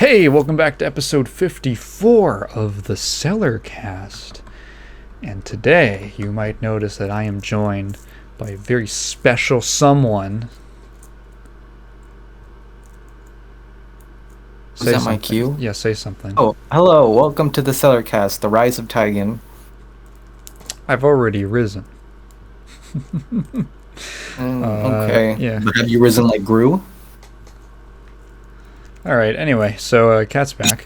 Hey, welcome back to episode 54 of the Cellarcast. And today, you might notice that I am joined by a very special someone. Is that my cue? Yeah, say something. Oh, hello. Welcome to the Cellarcast, the Rise of Tigan. I've already risen. Okay. Yeah. But have you risen like Gru? Alright, anyway, so Cat's back.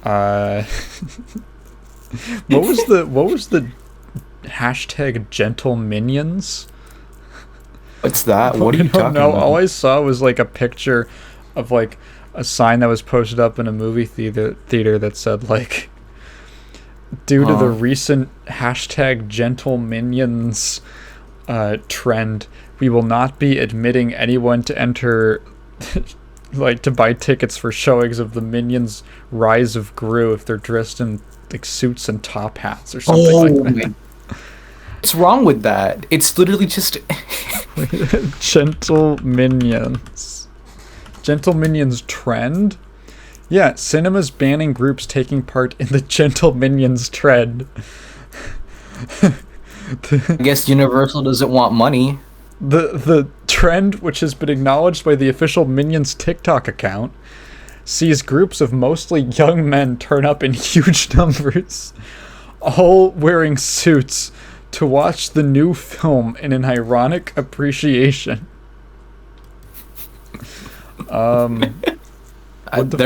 What was the hashtag gentleminions? What's that? What are you talking about? All I saw was like a picture of like a sign that was posted up in a movie theater that said like, due to the recent hashtag gentleminions trend, we will not be admitting anyone to enter like to buy tickets for showings of the Minions Rise of Gru if they're dressed in like suits and top hats or something like that. What's wrong with that? It's literally just Gentleminions. Gentleminions trend? Yeah, cinemas banning groups taking part in the Gentleminions trend. I guess Universal doesn't want money. The trend, which has been acknowledged by the official Minions TikTok account, sees groups of mostly young men turn up in huge numbers, all wearing suits, to watch the new film in an ironic appreciation. There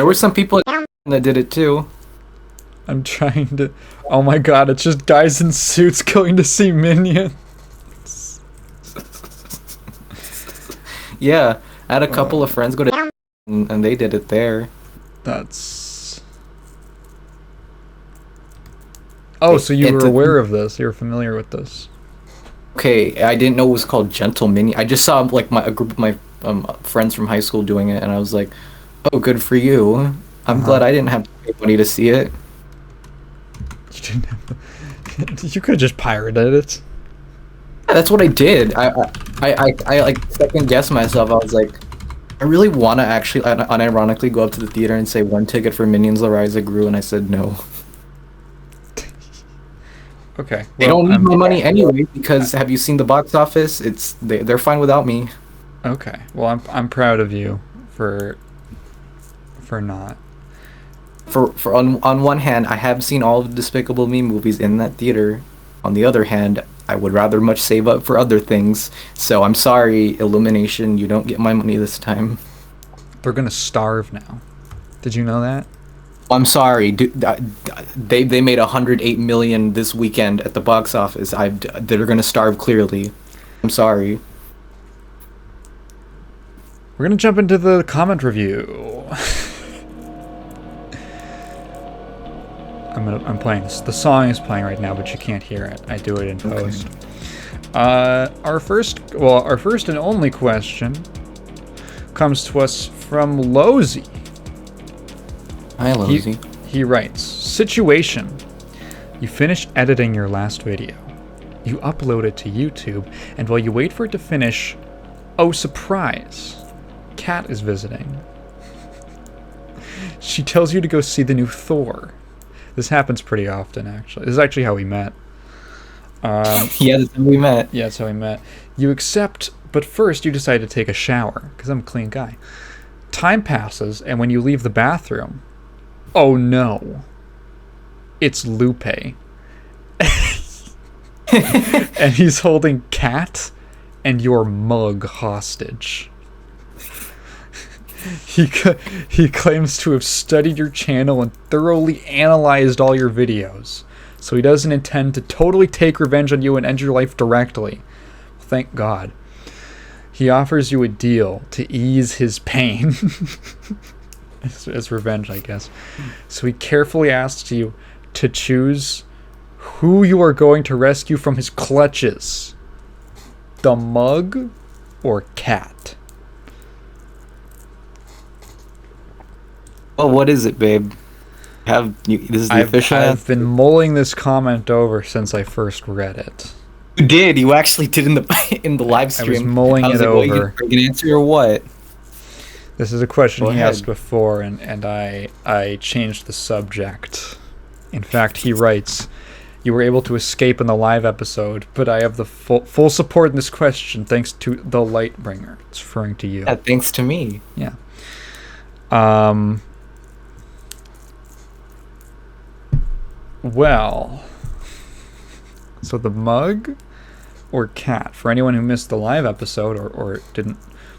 were some people that did it too. I'm trying to... Oh my god, it's just guys in suits going to see Minions. Yeah, I had a couple of friends go to and they did it there. That's... Oh, so you were aware of this. You were familiar with this. Okay, I didn't know it was called Gentleminion. I just saw like a group of my friends from high school doing it, and I was like, "Oh, good for you." I'm glad I didn't have to pay money to see it. You didn't have to... You could have just pirated it. Yeah, that's what I did. I like second guessed myself. I was like, I really want to actually unironically go up to the theater and say one ticket for Minions: The Rise of Gru, and I said no. Okay. Well, they don't need my money anyway because have you seen the box office? They're fine without me. Okay. Well, I'm proud of you for not. For on one hand, I have seen all of the Despicable Me movies in that theater. On the other hand, I would rather much save up for other things. So I'm sorry, Illumination, you don't get my money this time. They're gonna starve now. Did you know that? I'm sorry, they made 108 million this weekend at the box office. They're gonna starve clearly. I'm sorry. We're gonna jump into the comment review. I'm playing this. The song is playing right now, but you can't hear it. I do it in post. Our first and only question comes to us from Lozy. Hi, Lozy. He writes, situation. You finish editing your last video. You upload it to YouTube, and while you wait for it to finish, oh surprise, Kat is visiting. She tells you to go see the new Thor. This happens pretty often, actually. This is actually how we met. Yeah, that's how we met. Yeah, that's how we met. You accept, but first you decide to take a shower, because I'm a clean guy. Time passes, and when you leave the bathroom, oh no, it's Lupe. And he's holding Kat and your mug hostage. He claims to have studied your channel and thoroughly analyzed all your videos, so he doesn't intend to totally take revenge on you and end your life directly. Thank God. He offers you a deal to ease his pain. As revenge, I guess. So he carefully asks you to choose who you are going to rescue from his clutches. The mug or Kat? Well, what is it, babe? This is the official. I've been mulling this comment over since I first read it. You did. You actually did in the live stream. I was mulling it over. Are you gonna answer or what? This is a question Go he ahead. asked before, and I changed the subject. In fact, he writes, "You were able to escape in the live episode, but I have the full support in this question thanks to the Lightbringer." It's referring to you. Yeah, thanks to me. Yeah. Well, so the mug or cat? For anyone who missed the live episode or didn't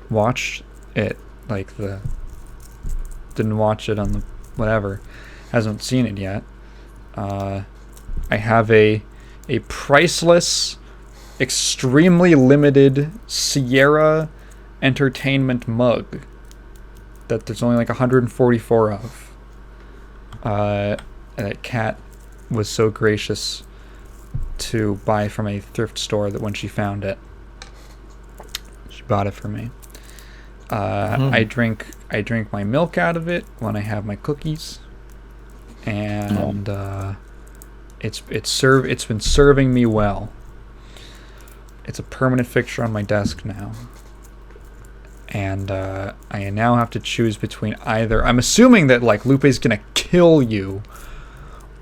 watch it, didn't watch it on the whatever, hasn't seen it yet. I have a priceless, extremely limited Sierra Entertainment mug that there's only like 144 of. That cat was so gracious to buy from a thrift store that when she found it, she bought it for me. I drink my milk out of it when I have my cookies, and it's been serving me well. It's a permanent fixture on my desk now, and I now have to choose between either. I'm assuming that like Lupe's gonna kill you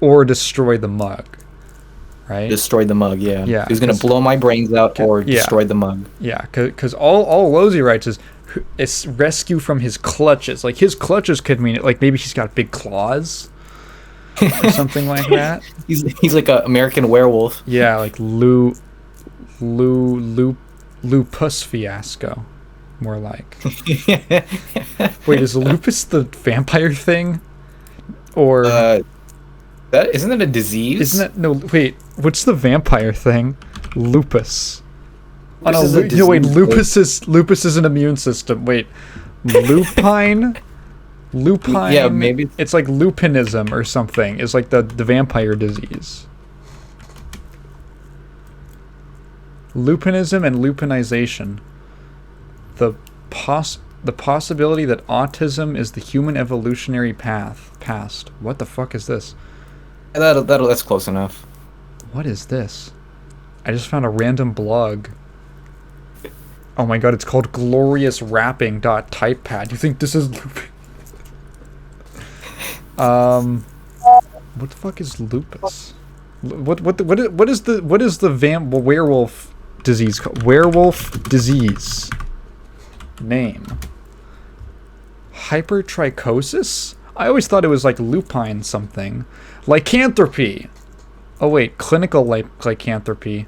or destroy the mug, right? Destroy the mug, yeah. Yeah, He's gonna blow my brains out or yeah. destroy the mug. Yeah, because all Lozy writes is it's rescue from his clutches. Like his clutches could mean like maybe he's got big claws or something like that. He's like an American werewolf. Yeah, like lupus fiasco, more like. Wait, is lupus the vampire thing, or that isn't it a disease? isn't it? No, wait. What's the vampire thing? Lupus. Oh, no, Lupus is a no, wait. disease. Lupus is an immune system. Wait, lupine. Lupine. Yeah, maybe. It's like lupinism or something. It's like the vampire disease. Lupinism and lupinization. The possibility that autism is the human evolutionary past. What the fuck is this? That's close enough. What is this? I just found a random blog. Oh my god, it's called gloriousrawrapping.typepad. You think this is lupus? What the fuck is lupus? What is the werewolf disease called? Werewolf disease. Name. Hypertrichosis? I always thought it was like lupine something. Lycanthropy. Oh wait, clinical lycanthropy.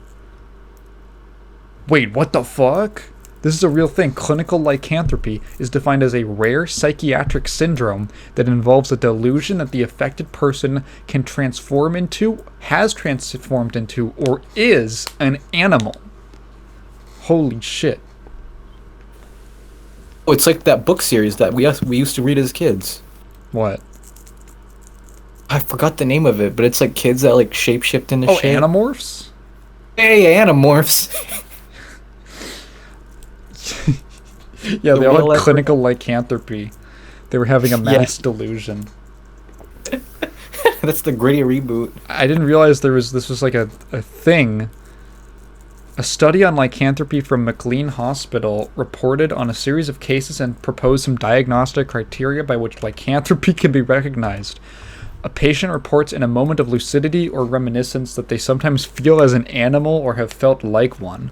Wait, what the fuck? This is a real thing. Clinical lycanthropy is defined as a rare psychiatric syndrome that involves a delusion that the affected person can transform into, has transformed into, or is an animal. Holy shit. Oh, it's like that book series that we used to read as kids. What? I forgot the name of it, but it's like kids that like shapeshift into shape. Animorphs? Hey, Animorphs. Yeah, they all real had life clinical lycanthropy. They were having a mass delusion. That's the gritty reboot. I didn't realize this was like a thing. A study on lycanthropy from McLean Hospital reported on a series of cases and proposed some diagnostic criteria by which lycanthropy can be recognized. A patient reports in a moment of lucidity or reminiscence that they sometimes feel as an animal or have felt like one.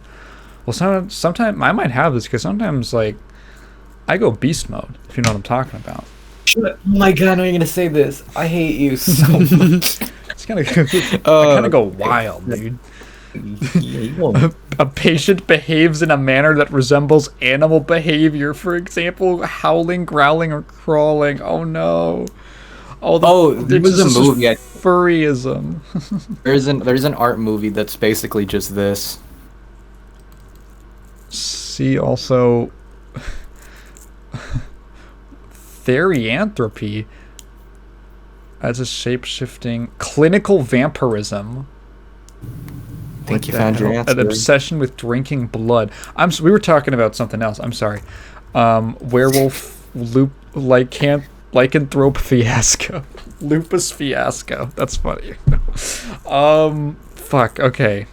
Well, sometimes I might have this because sometimes, like, I go beast mode, if you know what I'm talking about. Oh my god, I know you're gonna say this. I hate you so much. It's kind of, I kind of go wild, dude. A patient behaves in a manner that resembles animal behavior, for example, howling, growling, or crawling. Oh no. There was a movie. Furryism. There's an art movie that's basically just this. See also therianthropy as a shape-shifting clinical vampirism. I think you found your answer. An obsession with drinking blood. We were talking about something else. I'm sorry. Werewolf lycanthrope fiasco. Lupus fiasco. That's funny. Fuck. Okay.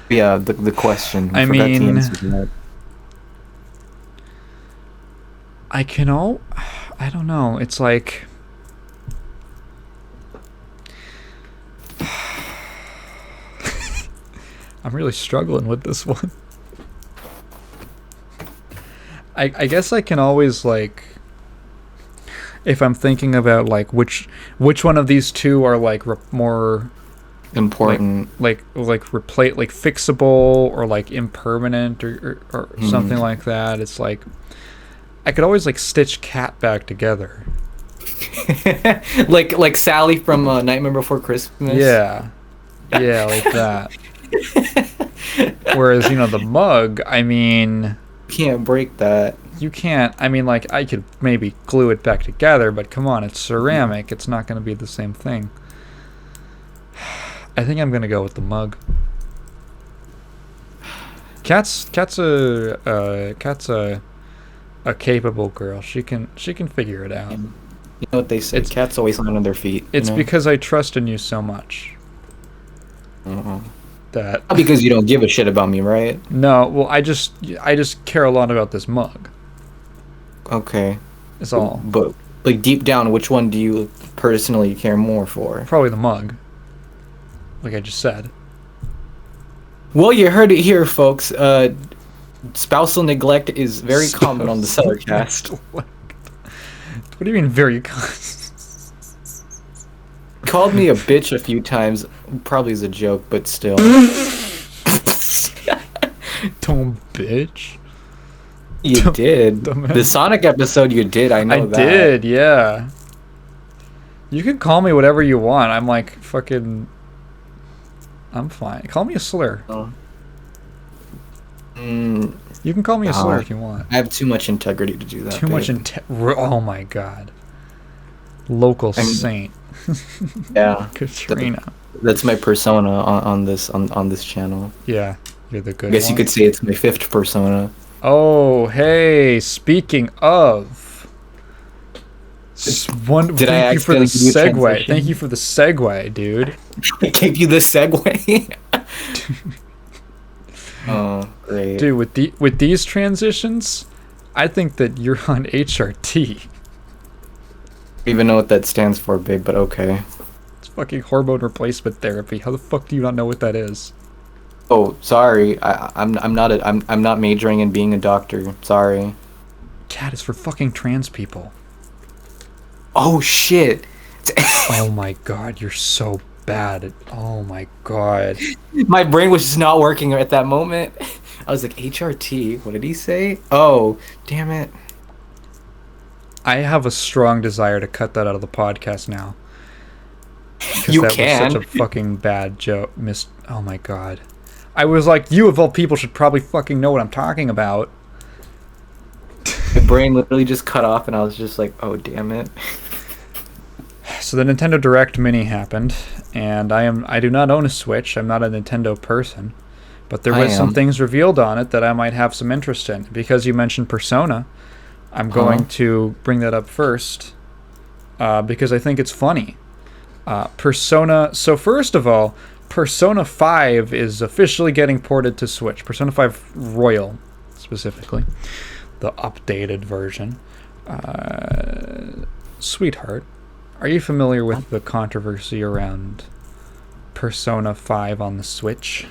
Yeah, the question. I forgot to mean, answer that. I don't know. It's like I'm really struggling with this one. I guess I can always, like, if I'm thinking about like which one of these two are like more Important. like replace, like fixable or like impermanent or something like that. It's like I could always like stitch Cat back together. like Sally from Nightmare Before Christmas. Yeah, like that. Whereas, you know, the mug, I mean, Can't break that. you can't. I mean, like, I could maybe glue it back together, but come on, it's ceramic. It's not going to be the same thing. I think I'm going to go with the mug. Cat's a capable girl. She can figure it out. You know what they say? Cats always land on their feet. It's you know? because I trust in you so much. That Not because you don't give a shit about me, right? no, well, I just care a lot about this mug. Okay. That's all. But like deep down, which one do you personally care more for? Probably the mug. Like I just said. Well, you heard it here, folks. Spousal neglect is very common on the Cellarcast. What do you mean very Called me a bitch a few times. Probably is a joke, but still. Don't bitch. You did. dumbass. The Sonic episode you did, I know I that. did, yeah. You can call me whatever you want. I'm like fucking. I'm fine. Call me a slur. Oh. You can call me a slur if you want. I have too much integrity to do that. Too much Oh my god. Local saint. Yeah. Katrina. That's my persona on this channel. Yeah, you're the good I guess you one. could say it's my 5th persona. Oh, hey, speaking of. Did I Thank you for the accidentally give you a segue. transition? Thank you for the segue, dude. I gave you the segue. Oh, great. Dude, with these transitions, I think that you're on HRT. I don't even know what that stands for, babe, but okay. It's fucking hormone replacement therapy. How the fuck do you not know what that is? Oh, sorry. I'm not majoring in being a doctor. Sorry. Cat is for fucking trans people. Oh shit. Oh my god, you're so bad. Oh my god. My brain was just not working at that moment. I was like, HRT. What did he say? Oh, damn it. I have a strong desire to cut that out of the podcast now. 'Cause You that can. was such a fucking bad joke. Oh my god. I was like, you of all people should probably fucking know what I'm talking about. My brain literally just cut off, and I was just like, oh, damn it. So the Nintendo Direct Mini happened, and I do not own a Switch. I'm not a Nintendo person, but there was some things revealed on it that I might have some interest in. Because you mentioned Persona, I'm going to bring that up first, because I think it's funny. Persona. So first of all, Persona 5 is officially getting ported to Switch. Persona 5 Royal, specifically, the updated version. Sweetheart, are you familiar with the controversy around Persona 5 on the Switch?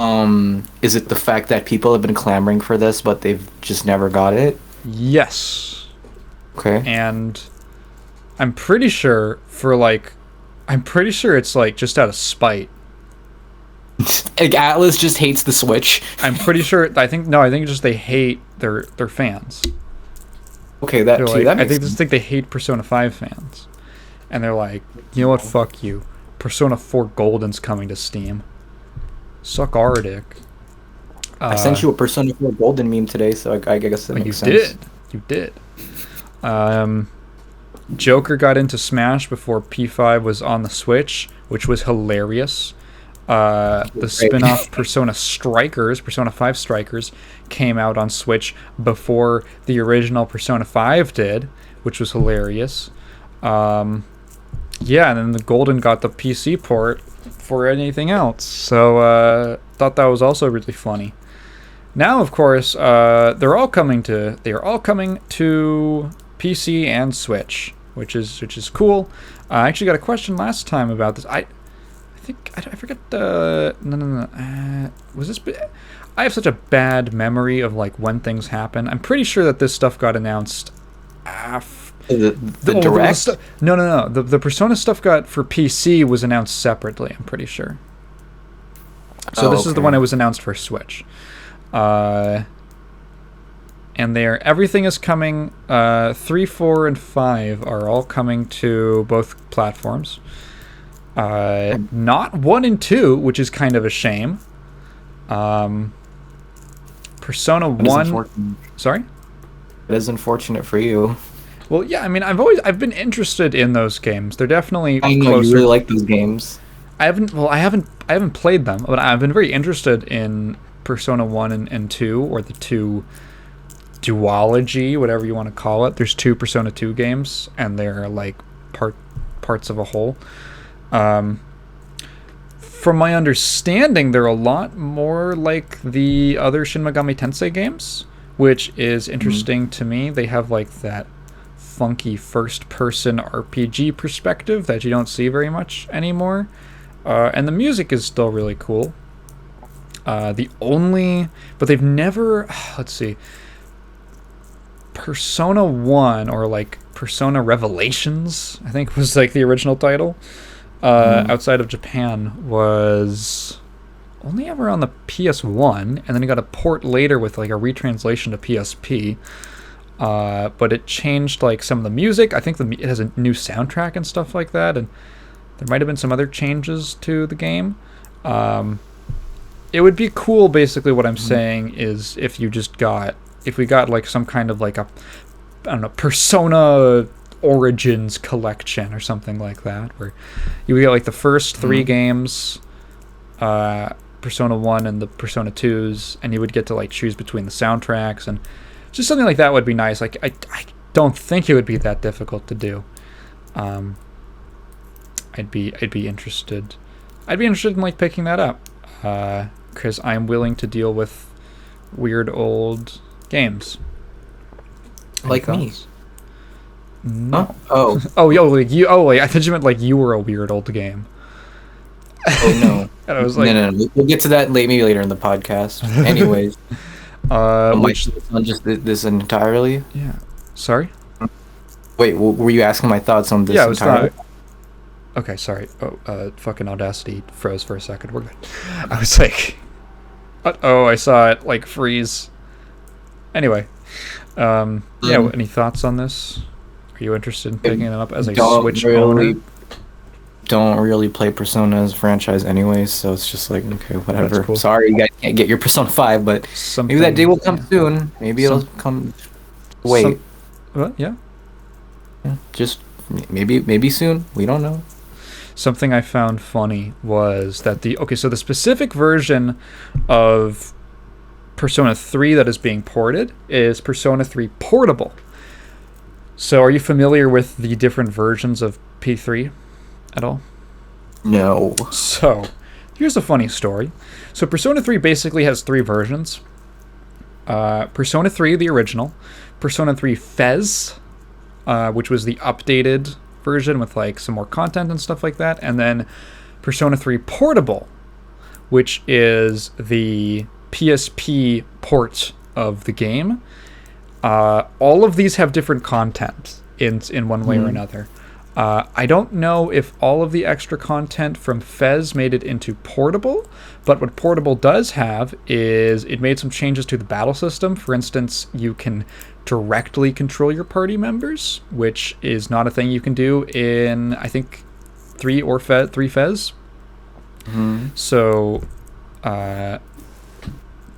Is it the fact that people have been clamoring for this, but they've just never got it? Yes. Okay. And I'm pretty sure it's like just out of spite. Like Atlas just hates the Switch. I'm pretty sure. I think just they hate their fans. Okay, that They're too. like, That I makes think they hate Persona 5 fans, and they're like, you know what? Fuck you. Persona 4 Golden's coming to Steam. Suck our dick. I sent you a Persona 4 Golden meme today, so I guess that makes sense. You did. Joker got into Smash before P5 was on the Switch, which was hilarious. The spin-off Persona 5 Strikers, came out on Switch before the original Persona 5 did, which was hilarious. Yeah, and then the Golden got the PC port for anything else. So, thought that was also really funny. Now, of course, they are all coming to PC and Switch, which is cool. I actually got a question last time about this. I think I forget the no. Was this? I have such a bad memory of like when things happen. I'm pretty sure that this stuff got announced after The direct. No. The Persona stuff got for PC was announced separately. I'm pretty sure. So this is the one that was announced for Switch. And everything is coming. 3, 4, and 5 are all coming to both platforms. Not 1 and 2, which is kind of a shame. Persona 1. Sorry? It is unfortunate for you. Well, yeah. I mean, I've been interested in those games. They're definitely I know closer. you really like those games. I haven't played them, but I've been very interested in Persona 1 and 2, or the 2 duology, whatever you want to call it. There's 2 Persona 2 games, and they're like parts of a whole. From my understanding, they're a lot more like the other Shin Megami Tensei games, which is interesting to me. They have like that funky first-person RPG perspective that you don't see very much anymore. And the music is still really cool. But they've never, let's see, Persona 1, or like Persona Revelations, I think was like the original title, outside of Japan, was only ever on the PS1, and then it got a port later with like a retranslation to PSP. But it changed like some of the music. I think it has a new soundtrack and stuff like that, and there might have been some other changes to the game. It would be cool, basically what I'm saying is if we got like some kind of like a, I don't know, Persona Origins collection or something like that, where you would get like the first 3 games, Persona 1 and the Persona 2s, and you would get to like choose between the soundtracks, and just something like that would be nice. Like I don't think it would be that difficult to do. I'd be interested. I'd be interested in like picking that up, because I'm willing to deal with weird old games. Like me. No. Huh? I thought you meant like you were a weird old game. Oh no. And I was like, no. We'll get to that maybe later in the podcast. Anyways, which on just this entirely. Yeah. Sorry. Wait, were you asking my thoughts on this? Yeah, I was entirely? Okay, sorry. Fucking Audacity froze for a second. We're good. I was like, I saw it like freeze. Anyway, any thoughts on this? Are you interested in picking it up as a Switch owner? Don't really play Persona as a franchise anyways, so it's just like, okay, whatever. Cool. Sorry, you guys can't get your Persona 5, but maybe that day will come soon. Maybe it'll come. Wait. What? Yeah. Just maybe soon. We don't know. Something I found funny was that the specific version of Persona 3 that is being ported is Persona 3 Portable. So are you familiar with the different versions of P3 at all? No. So here's a funny story. So Persona 3 basically has 3 versions. Persona 3, the original. Persona 3 Fez, which was the updated version with like some more content and stuff like that. And then Persona 3 Portable, which is the PSP port of the game. All of these have different content in one way or another. I don't know if all of the extra content from Fez made it into Portable, but what Portable does have is it made some changes to the battle system. For instance, you can directly control your party members, which is not a thing you can do in, I think, 3 Fez. So,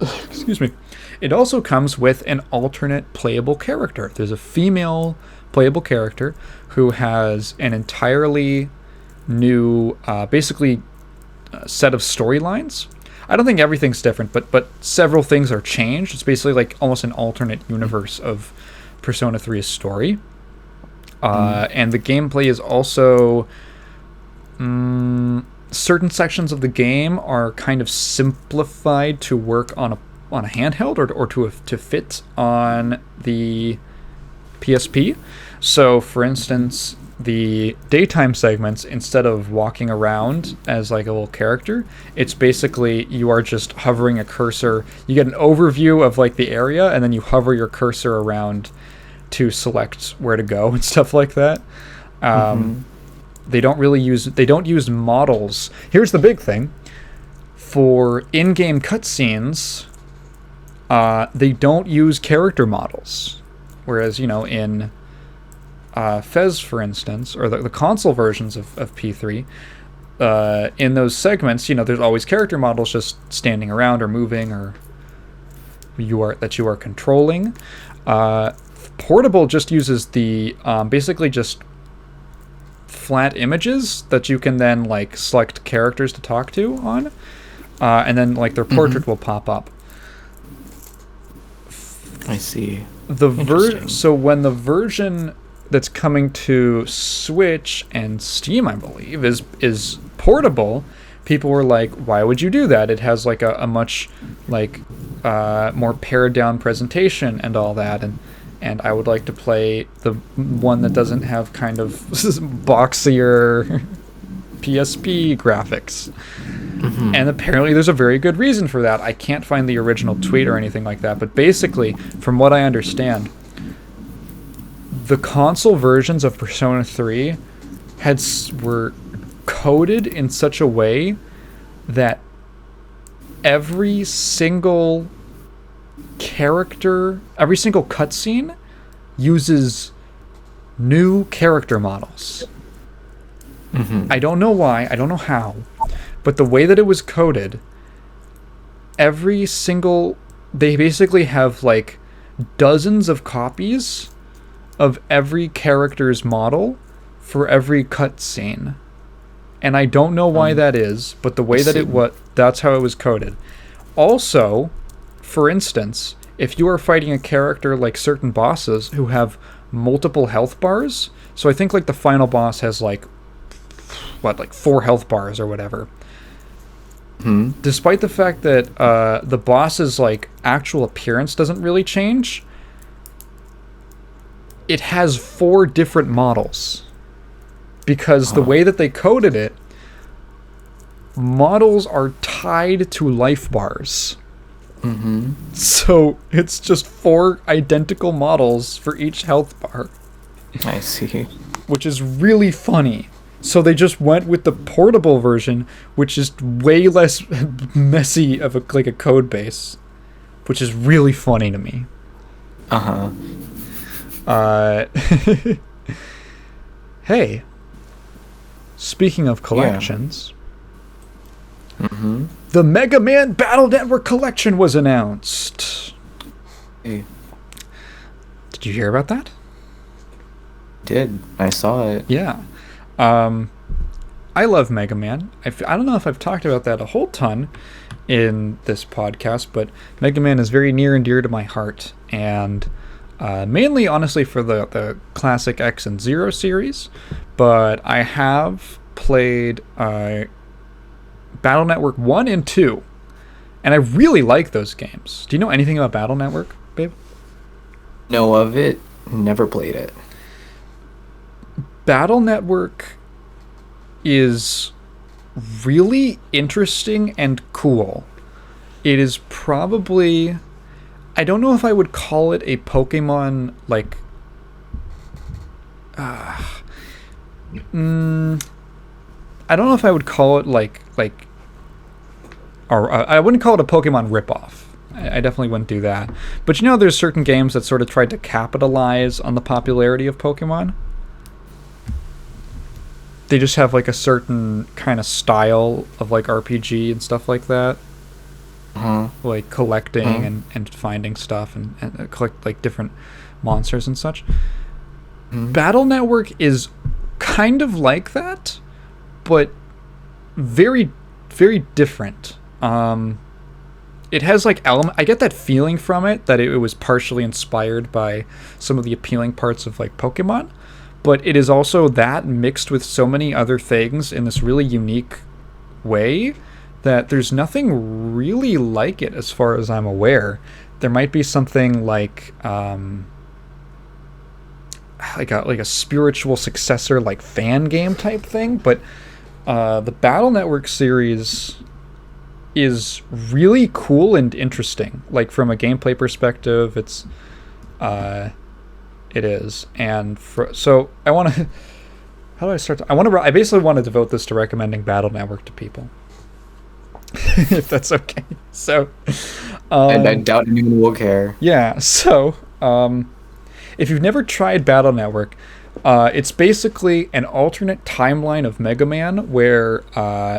excuse me. It also comes with an alternate playable character. There's a female playable character who has an entirely new, set of storylines. I don't think everything's different, but several things are changed. It's basically like almost an alternate universe of Persona 3's story. And the gameplay is also... certain sections of the game are kind of simplified to work on a on a handheld or to fit on the PSP. So, for instance, the daytime segments, instead of walking around as like a little character, it's basically you are just hovering a cursor. You get an overview of like the area, and then you hover your cursor around to select where to go and stuff like that. They don't use models. Here's the big thing. For in-game cutscenes, they don't use character models. Whereas, in Fez, for instance, or the console versions of P3, in those segments, there's always character models just standing around or moving, or you are controlling. Portable just uses the basically just flat images that you can then like select characters to talk to on, and then like their portrait will pop up. I see. So when the version that's coming to Switch and Steam, I believe, is portable, people were like, why would you do that? It has like a much like more pared down presentation and all that, and I would like to play the one that doesn't have kind of boxier PSP graphics. And apparently there's a very good reason for that. I can't find the original tweet or anything like that, but basically, from what I understand, the console versions of Persona 3 were coded in such a way that every single cutscene uses new character models. I don't know why, I don't know how, but the way that it was coded, they basically have like dozens of copies of every character's model for every cutscene. And I don't know why that is, but the way that that's how it was coded. Also, for instance, if you are fighting a character like certain bosses who have multiple health bars, so I think like the final boss has like 4 health bars or whatever. Despite the fact that the boss's like actual appearance doesn't really change, it has 4 different models. Because the way that they coded it, models are tied to life bars. So it's just 4 identical models for each health bar. I see. Which is really funny. So they just went with the portable version, which is way less messy of a code base, which is really funny to me. Hey, speaking of collections, the Megaman Battle Network collection was announced. Hey. Did you hear about that? I saw it. Yeah. I love Mega Man. I don't know if I've talked about that a whole ton in this podcast, but Mega Man is very near and dear to my heart, and mainly, honestly, for the classic X and Zero series, but I have played Battle Network 1 and 2, and I really like those games. Do you know anything about Battle Network, babe? Know of it, never played it. Battle Network is really interesting and cool. It is probably... I don't know if I would call it a Pokemon, like... I don't know if I would call it, I wouldn't call it a Pokemon ripoff. I definitely wouldn't do that. But there's certain games that sort of tried to capitalize on the popularity of Pokemon. They just have like a certain kind of style of like RPG and stuff like that. Like collecting and finding stuff and collect like different monsters and such. Battle Network is kind of like that, but very, very different. It has like I get that feeling from it that it was partially inspired by some of the appealing parts of like Pokemon. But it is also that mixed with so many other things in this really unique way that there's nothing really like it as far as I'm aware. There might be something like a spiritual successor, like fan game type thing, but the Battle Network series is really cool and interesting. Like from a gameplay perspective, it is. And so I want to. How do I start? I basically want to devote this to recommending Battle Network to people, if that's okay. So, and I doubt anyone will care. Yeah. So, if you've never tried Battle Network, it's basically an alternate timeline of Mega Man where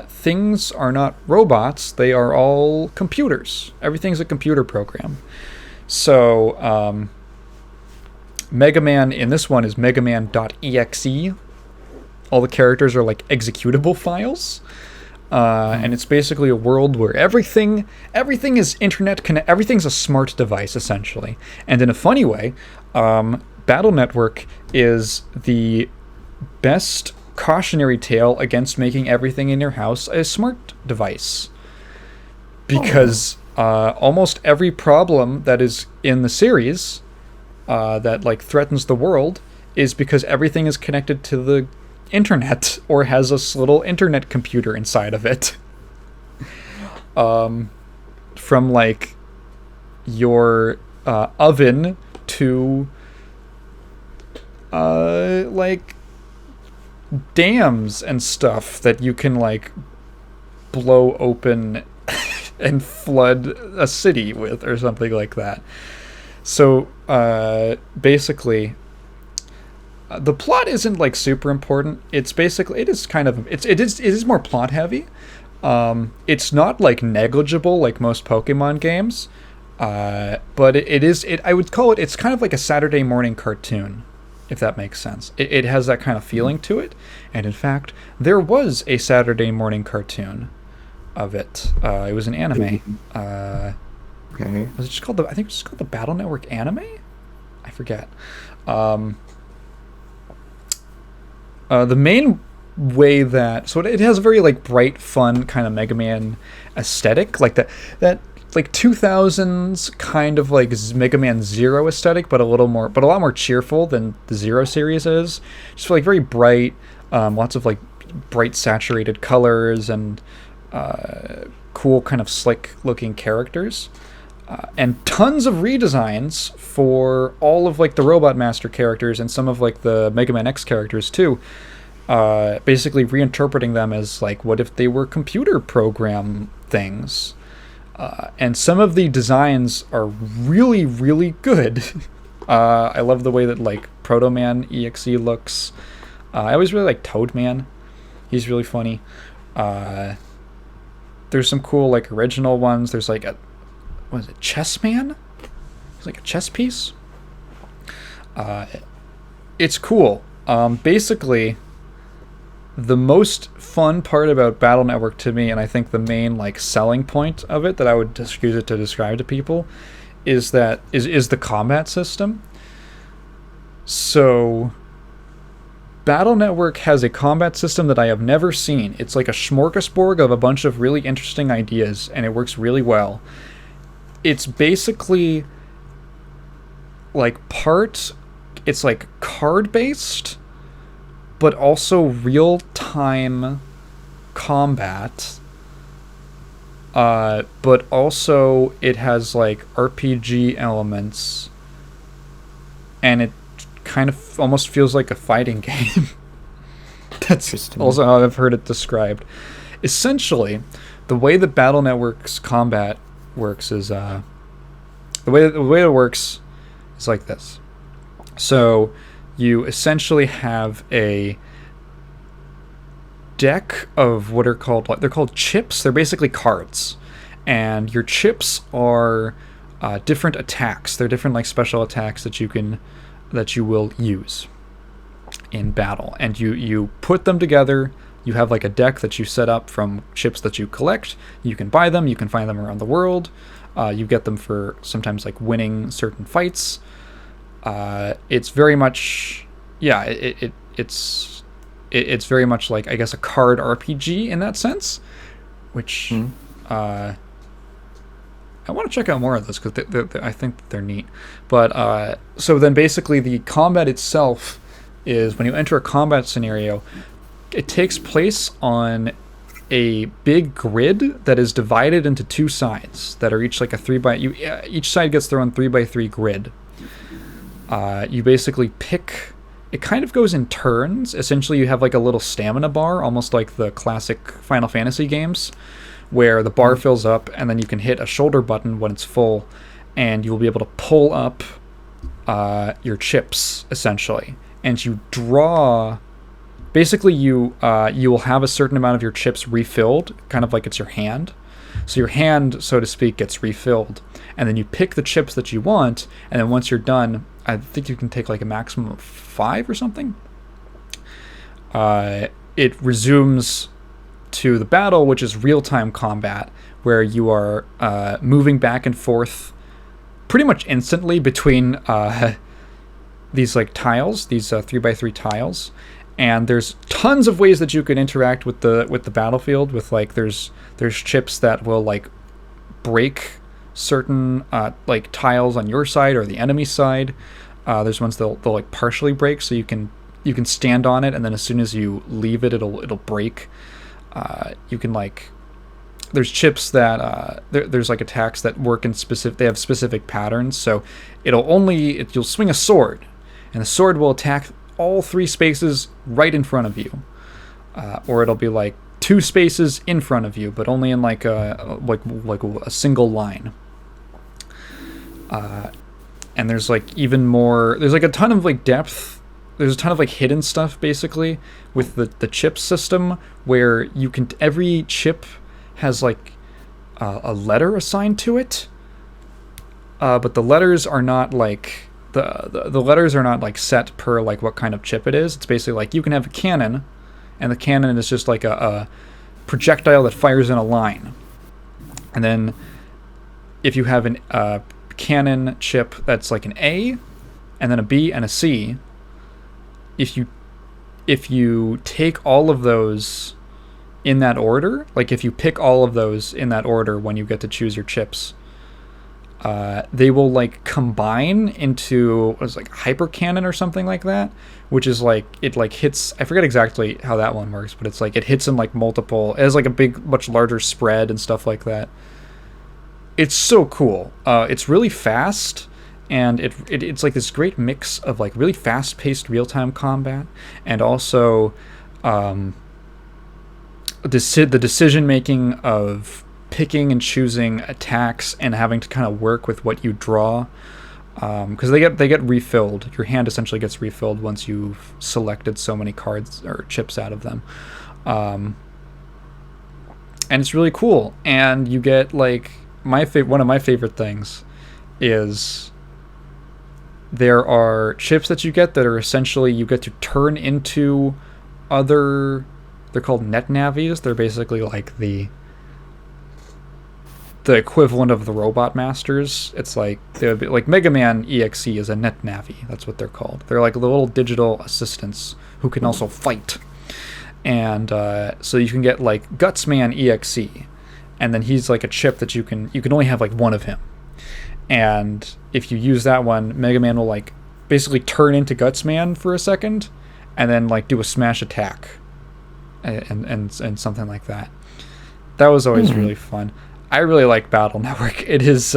things are not robots; they are all computers. Everything's a computer program. So, Mega Man in this one is megaman.exe. All the characters are like executable files. And it's basically a world where everything is internet connect. Everything's a smart device essentially. And in a funny way, Battle Network is the best cautionary tale against making everything in your house a smart device. Because almost every problem that is in the series that like threatens the world is because everything is connected to the internet or has a little internet computer inside of it. From like your oven to like dams and stuff that you can like blow open and flood a city with or something like that. So basically the plot isn't like super important. It's basically it is more plot heavy. It's not like negligible like most Pokemon games, but I would call it's kind of like a Saturday morning cartoon, if that makes sense. It has that kind of feeling to it, and in fact, there was a Saturday morning cartoon of it. It was an anime. Okay. Was it just called I think it was just called the Battle Network anime? I forget. The main way that it has a very like bright, fun kind of Mega Man aesthetic, like that like 2000s kind of like Mega Man Zero aesthetic, but a lot more cheerful than the Zero series is. Just like very bright, lots of like bright saturated colors and cool kind of slick looking characters. And tons of redesigns for all of like the Robot Master characters and some of like the Mega Man X characters too. Basically reinterpreting them as like what if they were computer program things. And some of the designs are really, really good. I love the way that like Proto Man EXE looks. I always really like Toad Man. He's really funny. There's some cool like original ones. There's like what is it, Chess Man? It's like a chess piece. It's cool. Basically, the most fun part about Battle Network to me, and I think the main like selling point of it that I would just use it to describe to people, is the combat system. So, Battle Network has a combat system that I have never seen. It's like a smorgasbord of a bunch of really interesting ideas, and it works really well. It's basically like it's like card-based, but also real-time combat. But also it has like RPG elements, and it kind of almost feels like a fighting game. That's also how I've heard it described. Essentially, the way the Battle Network's combat works is the way it works is like this. So you essentially have a deck of what are they're called chips. They're basically cards, and your chips are different attacks. They're different like special attacks that you will use in battle, and you put them together. You have like a deck that you set up from chips that you collect. You can buy them. You can find them around the world. You get them for sometimes like winning certain fights. It's very much, it's very much like, I guess, a card RPG in that sense. which Hmm. I want to check out more of those because I think they're neat. But so then basically the combat itself is when you enter a combat scenario, it takes place on a big grid that is divided into two sides that are each like a each side gets their own 3x3 grid. You basically pick. It kind of goes in turns. Essentially, you have like a little stamina bar, almost like the classic Final Fantasy games, where the bar fills up, and then you can hit a shoulder button when it's full, and you'll be able to pull up your chips essentially, and you draw. Basically, you will have a certain amount of your chips refilled, kind of like it's your hand. So your hand, so to speak, gets refilled, and then you pick the chips that you want, and then once you're done, I think you can take like a maximum of 5 or something. It resumes to the battle, which is real-time combat, where you are moving back and forth pretty much instantly between these like tiles, these 3x3 tiles. And there's tons of ways that you can interact with the battlefield. With like there's chips that will like break certain like tiles on your side or the enemy side. There's ones they'll like partially break, so you can stand on it, and then as soon as you leave it, it'll break. You can like there's chips that there's like attacks that work in specific. They have specific patterns, so you'll swing a sword, and the sword will attack all 3 spaces right in front of you, or it'll be like 2 spaces in front of you, but only in like a single line. And there's like even more. There's like a ton of like depth. There's a ton of like hidden stuff basically with the chip system, where you can every chip has like a letter assigned to it, but the letters are not like. The letters are not like set per like what kind of chip it is. It's basically like you can have a cannon, and the cannon is just like a projectile that fires in a line. And then if you have a cannon chip that's like an A, and then a B and a C, if you take all of those in that order, like if you pick all of those in that order when you get to choose your chips, they will like combine into what is like hyper cannon or something like that, which is like it like hits. I forget exactly how that one works, but it's like it hits in like multiple. It has like a big, much larger spread and stuff like that. It's so cool. It's really fast, and it's like this great mix of like really fast-paced real-time combat, and also the decision making of picking and choosing attacks and having to kind of work with what you draw, because they get refilled. Your hand essentially gets refilled once you've selected so many cards or chips out of them, and it's really cool. And you get like one of my favorite things is there are chips that you get that are essentially you get to turn into other. They're called net navies. They're basically like the equivalent of the robot masters. It's like they would be like Megaman EXE is a net navi. That's what they're called. They're like the little digital assistants who can also fight. And so you can get like Gutsman EXE, and then he's like a chip that you can only have like one of him. And if you use that one, Mega Man will like basically turn into Gutsman for a second, and then like do a smash attack, and something like that. That was always really fun. I really like Battle Network. It is,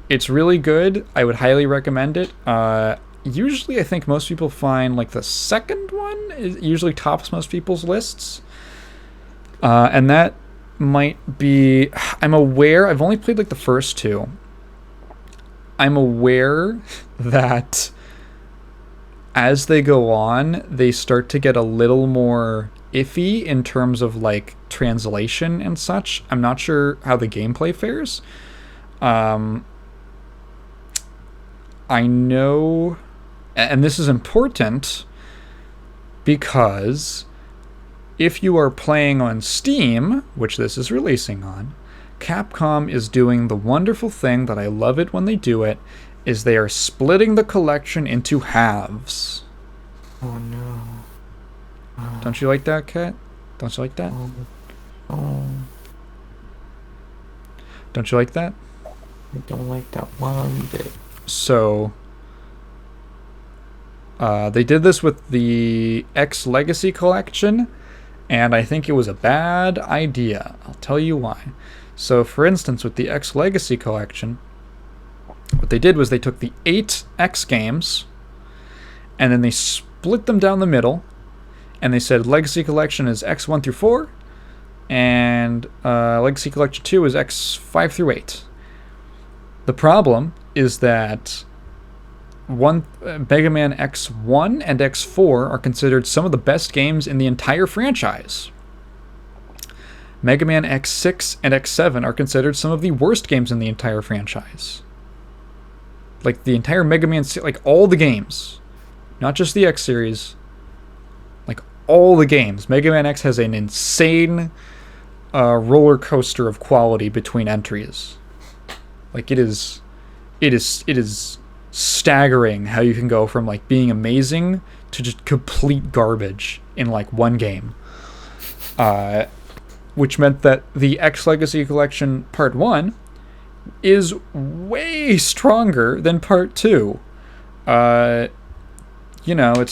it's really good. I would highly recommend it. Usually, I think most people find like the second one usually tops most people's lists, and that might be. I'm aware. I've only played like the first 2. I'm aware that as they go on, they start to get a little more iffy in terms of like translation and such. I'm not sure how the gameplay fares. I know, and this is important because if you are playing on Steam, which this is releasing on, Capcom is doing the wonderful thing that I love it when they do it, is they are splitting the collection into halves. Oh no. Don't you like that, Kat? Don't you like that? Oh, Don't you like that? I don't like that one bit. So, they did this with the X Legacy Collection, and I think it was a bad idea. I'll tell you why. So, for instance, with the X Legacy Collection, what they did was they took the 8 X games, and then they split them down the middle, and they said Legacy Collection is X1 through 4, and Legacy Collection 2 is X5 through 8. The problem is that Mega Man X1 and X4 are considered some of the best games in the entire franchise. Mega Man X6 and X7 are considered some of the worst games in the entire franchise. Like the entire Mega Man, like all the games, not just the X series, like all the games. Mega Man X has an insane roller coaster of quality between entries. Like it is staggering how you can go from like being amazing to just complete garbage in like one game. Which meant that the X Legacy Collection Part 1 is way stronger than Part 2. It's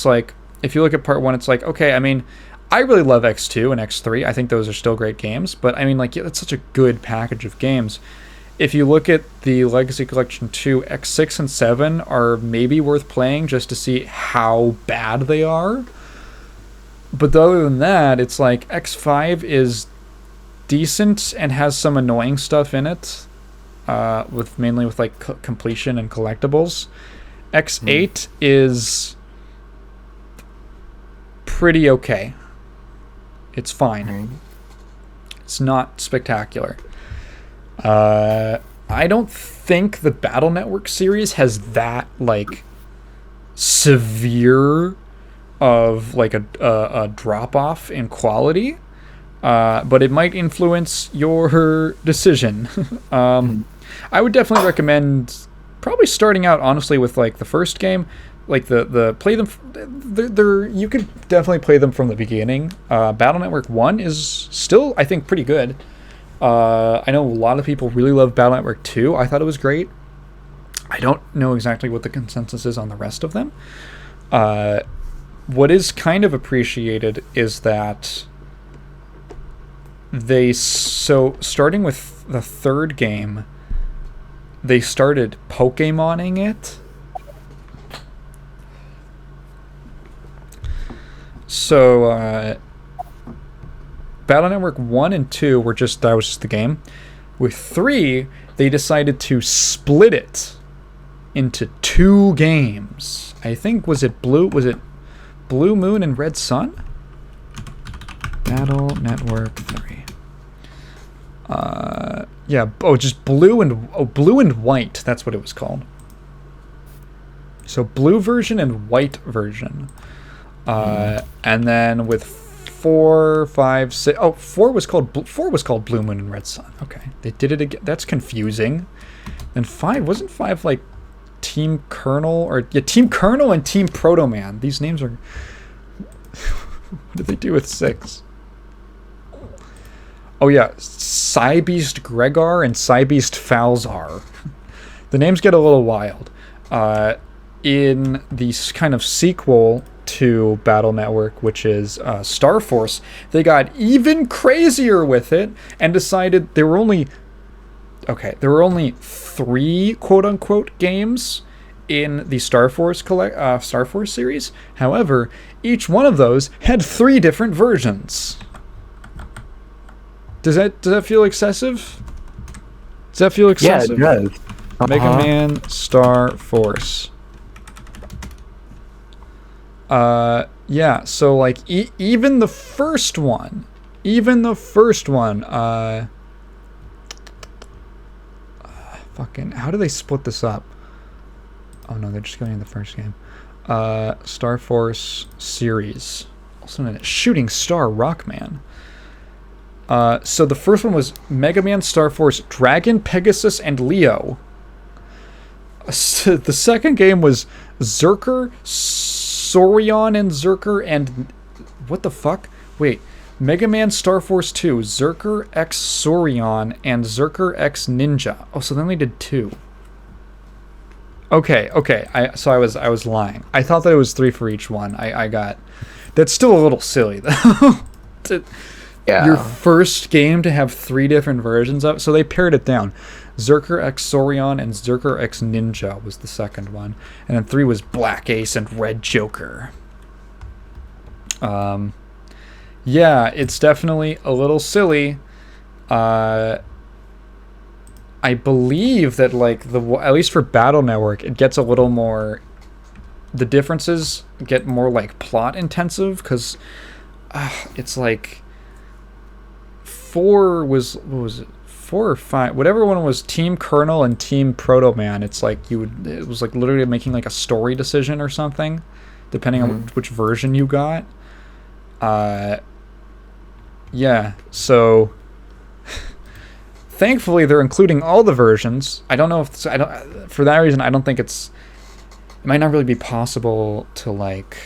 like, if you look at Part 1, it's like, okay, I mean, I really love X2 and X3. I think those are still great games, but I mean, like, yeah, that's such a good package of games. If you look at the Legacy Collection 2, X6 and 7 are maybe worth playing just to see how bad they are. But other than that, it's like X5 is decent and has some annoying stuff in it, mainly with like completion and collectibles. X8 is pretty okay. It's fine. It's not spectacular. I don't think the Battle Network series has that like severe of like a drop off in quality, but it might influence your decision. I would definitely recommend probably starting out honestly with like the first game, like the play them. You could definitely play them from the beginning. Battle Network 1 is still, I think, pretty good. I know a lot of people really love Battle Network 2. I thought it was great. I don't know exactly what the consensus is on the rest of them. What is kind of appreciated is that starting with the third game, they started Pokemoning it. So, Battle Network 1 and 2 that was just the game. With 3, they decided to split it into 2 games. I think, was it Blue Moon and Red Sun? Battle Network 3. Just Blue and White, that's what it was called. So Blue version and White version. And then with 4, 5, 6. Oh, 4 was called Blue Moon and Red Sun. Okay, they did it again. That's confusing. Then 5 wasn't 5 like Team Colonel Team Colonel and Team Proto Man. These names are. What did they do with 6? Oh yeah, Psybeast Gregar and Psybeast Falzar. The names get a little wild. In the kind of sequel to Battle Network, which is Star Force, they got even crazier with it and decided there were only 3 quote-unquote games in the Star Force series. However, each one of those had 3 different versions. Does that feel excessive? Does that feel excessive? Yeah, it does. Mega Man Star Force. So like even the first one, fucking, how do they split this up? Oh no, they're just going in the first game. Star Force series, also known as Shooting Star Rockman. So the first one was Mega Man Star Force Dragon, Pegasus, and Leo. The second game was Zerker, Saurion and Zerker, and what the fuck? Wait, Mega Man Star Force 2, Zerker X Sorion, and Zerker X Ninja. Oh, so they only did 2. Okay. I was lying. I thought that it was 3 for each one. I got. That's still a little silly though. Yeah. Your first game to have 3 different versions of, so they pared it down. Zerker X Sorion and Zerker X Ninja was the second one, and then 3 was Black Ace and Red Joker. Yeah, it's definitely a little silly. I believe that like at least for Battle Network, it gets a little more. The differences get more like plot intensive because it's like 4 was what was it? 4 or 5, whatever one was Team Colonel and Team Proto Man. It's like it was like literally making like a story decision or something, depending on which version you got. Yeah, so thankfully they're including all the versions. I don't know if for that reason I don't think it might not really be possible to like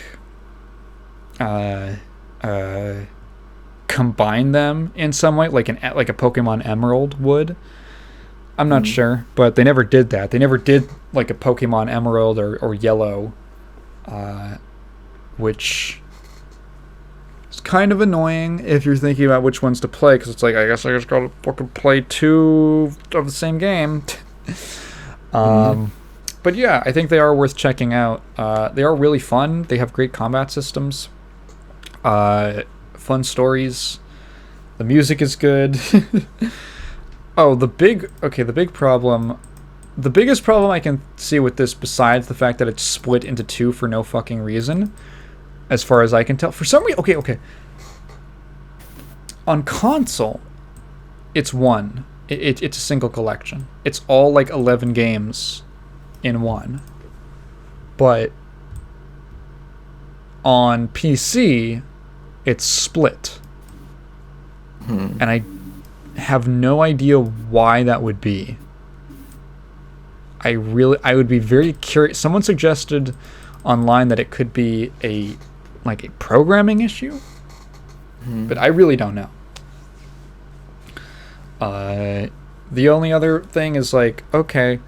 combine them in some way like a Pokemon Emerald would. I'm not sure, but they never did that. They never did like a Pokemon Emerald or Yellow, which is kind of annoying if you're thinking about which ones to play, because it's like, I guess I just gotta fucking play 2 of the same game. But yeah, I think they are worth checking out. They are really fun. They have great combat systems, fun stories. The music is good. Oh, the biggest problem I can see with this, besides the fact that it's split into 2 for no fucking reason, as far as I can tell, for some reason, okay. On console, it's 1. It's a single collection. It's all like 11 games in 1. But on PC, it's split. And I have no idea why that would be. I would be very curious. Someone suggested online that it could be a programming issue, but I really don't know. The only other thing is like, okay,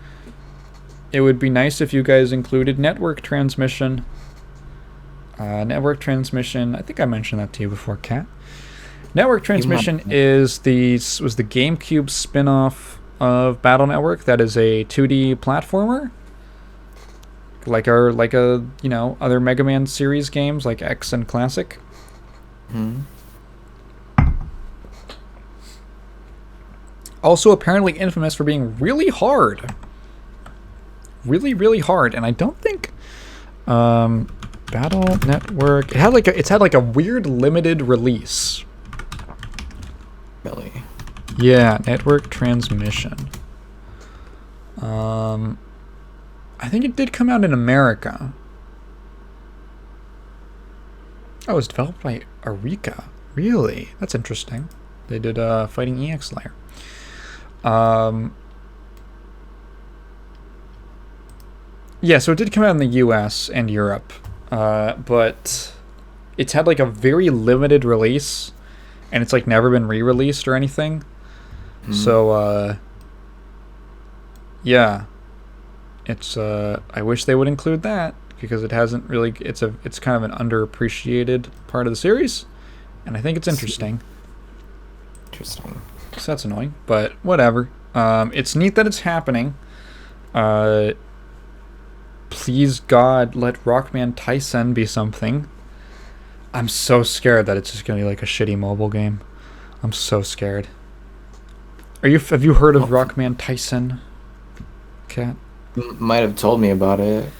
it would be nice if you guys included network transmission. Network transmission, I think I mentioned that to you before, Kat. Network transmission was the GameCube spin-off of Battle Network. That is a 2D platformer, like other Mega Man series games like X and Classic. Also apparently infamous for being really hard. Really hard, and I don't think Battle Network, it's had a weird limited release. Really? Yeah, network transmission. I think it did come out in America. Oh, it was developed by Eureka. Really? That's interesting. They did Fighting EX Layer. Yeah, so it did come out in the US and Europe, but it's had like a very limited release, and it's like never been re-released or anything. So yeah, it's I wish they would include that, because it hasn't really, it's kind of an underappreciated part of the series, and I think it's interesting. So that's annoying, but whatever. It's neat that it's happening. Please God, let Rockman Tyson be something. I'm so scared that it's just gonna be like a shitty mobile game. I'm so scared. Have you heard of Rockman Tyson, Kat? Might have told me about it.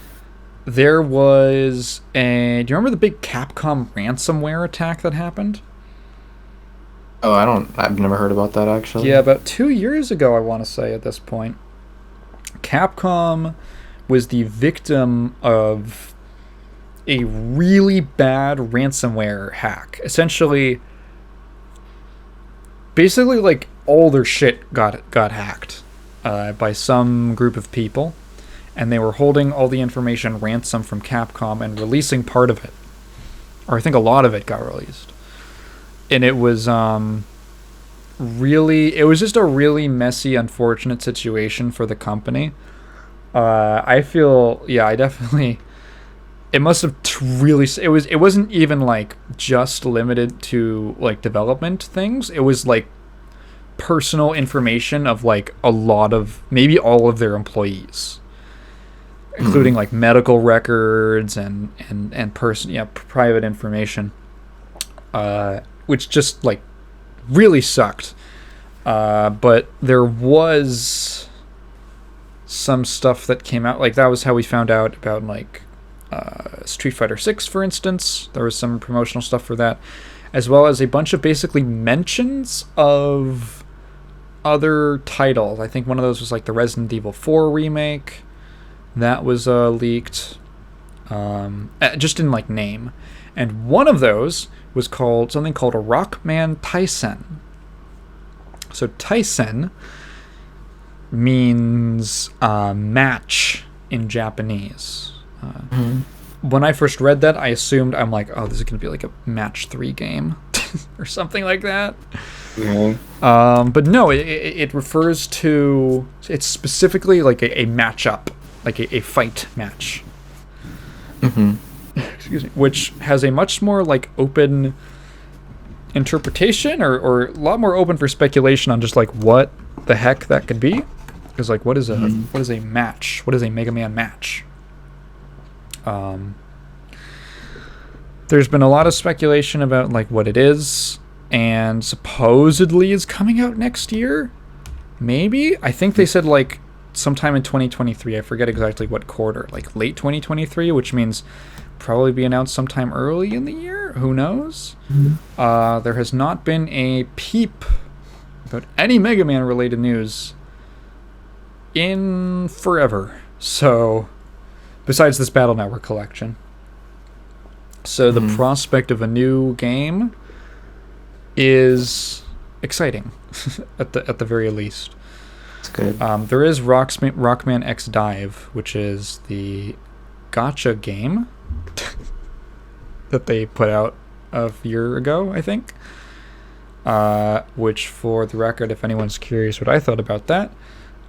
There was do you remember the big Capcom ransomware attack that happened? Oh, I've never heard about that, actually. Yeah, about 2 years ago, I want to say, at this point. Capcom was the victim of a really bad ransomware hack. Basically, like, all their shit got hacked by some group of people, and they were holding all the information ransom from Capcom and releasing part of it. Or I think a lot of it got released. and it was it was just a really messy, unfortunate situation for the company. I feel, yeah, I definitely. It must have really. It wasn't even like just limited to like development things. It was like personal information of like a lot of, maybe all of their employees, including like medical records and private information, which just like really sucked. But there was some stuff that came out, like that was how we found out about like Street Fighter 6, for instance. There was some promotional stuff for that, as well as a bunch of basically mentions of other titles. I think one of those was like the Resident Evil 4 remake that was leaked, just in like name, and one of those was called something called a Rockman Taisen. So Taisen means match in Japanese. When I first read that, I assumed, I'm like, oh, this is going to be like a match 3 game or something like that. But no, it refers to, it's specifically like a matchup, like a fight match. Excuse me. Which has a much more like open interpretation, or a lot more open for speculation on just like what the heck that could be. Because like, what is a match? What is a Mega Man match? There's been a lot of speculation about like what it is, and supposedly is coming out next year. Maybe, I think they said like sometime in 2023. I forget exactly what quarter, like late 2023, which means probably be announced sometime early in the year. Who knows? There has not been a peep about any Mega Man related news in forever. So, besides this Battle Network collection. So the prospect of a new game is exciting, at the very least. That's good. There is Rockman X Dive, which is the gacha game that they put out a year ago, I think. Which, for the record, if anyone's curious what I thought about that,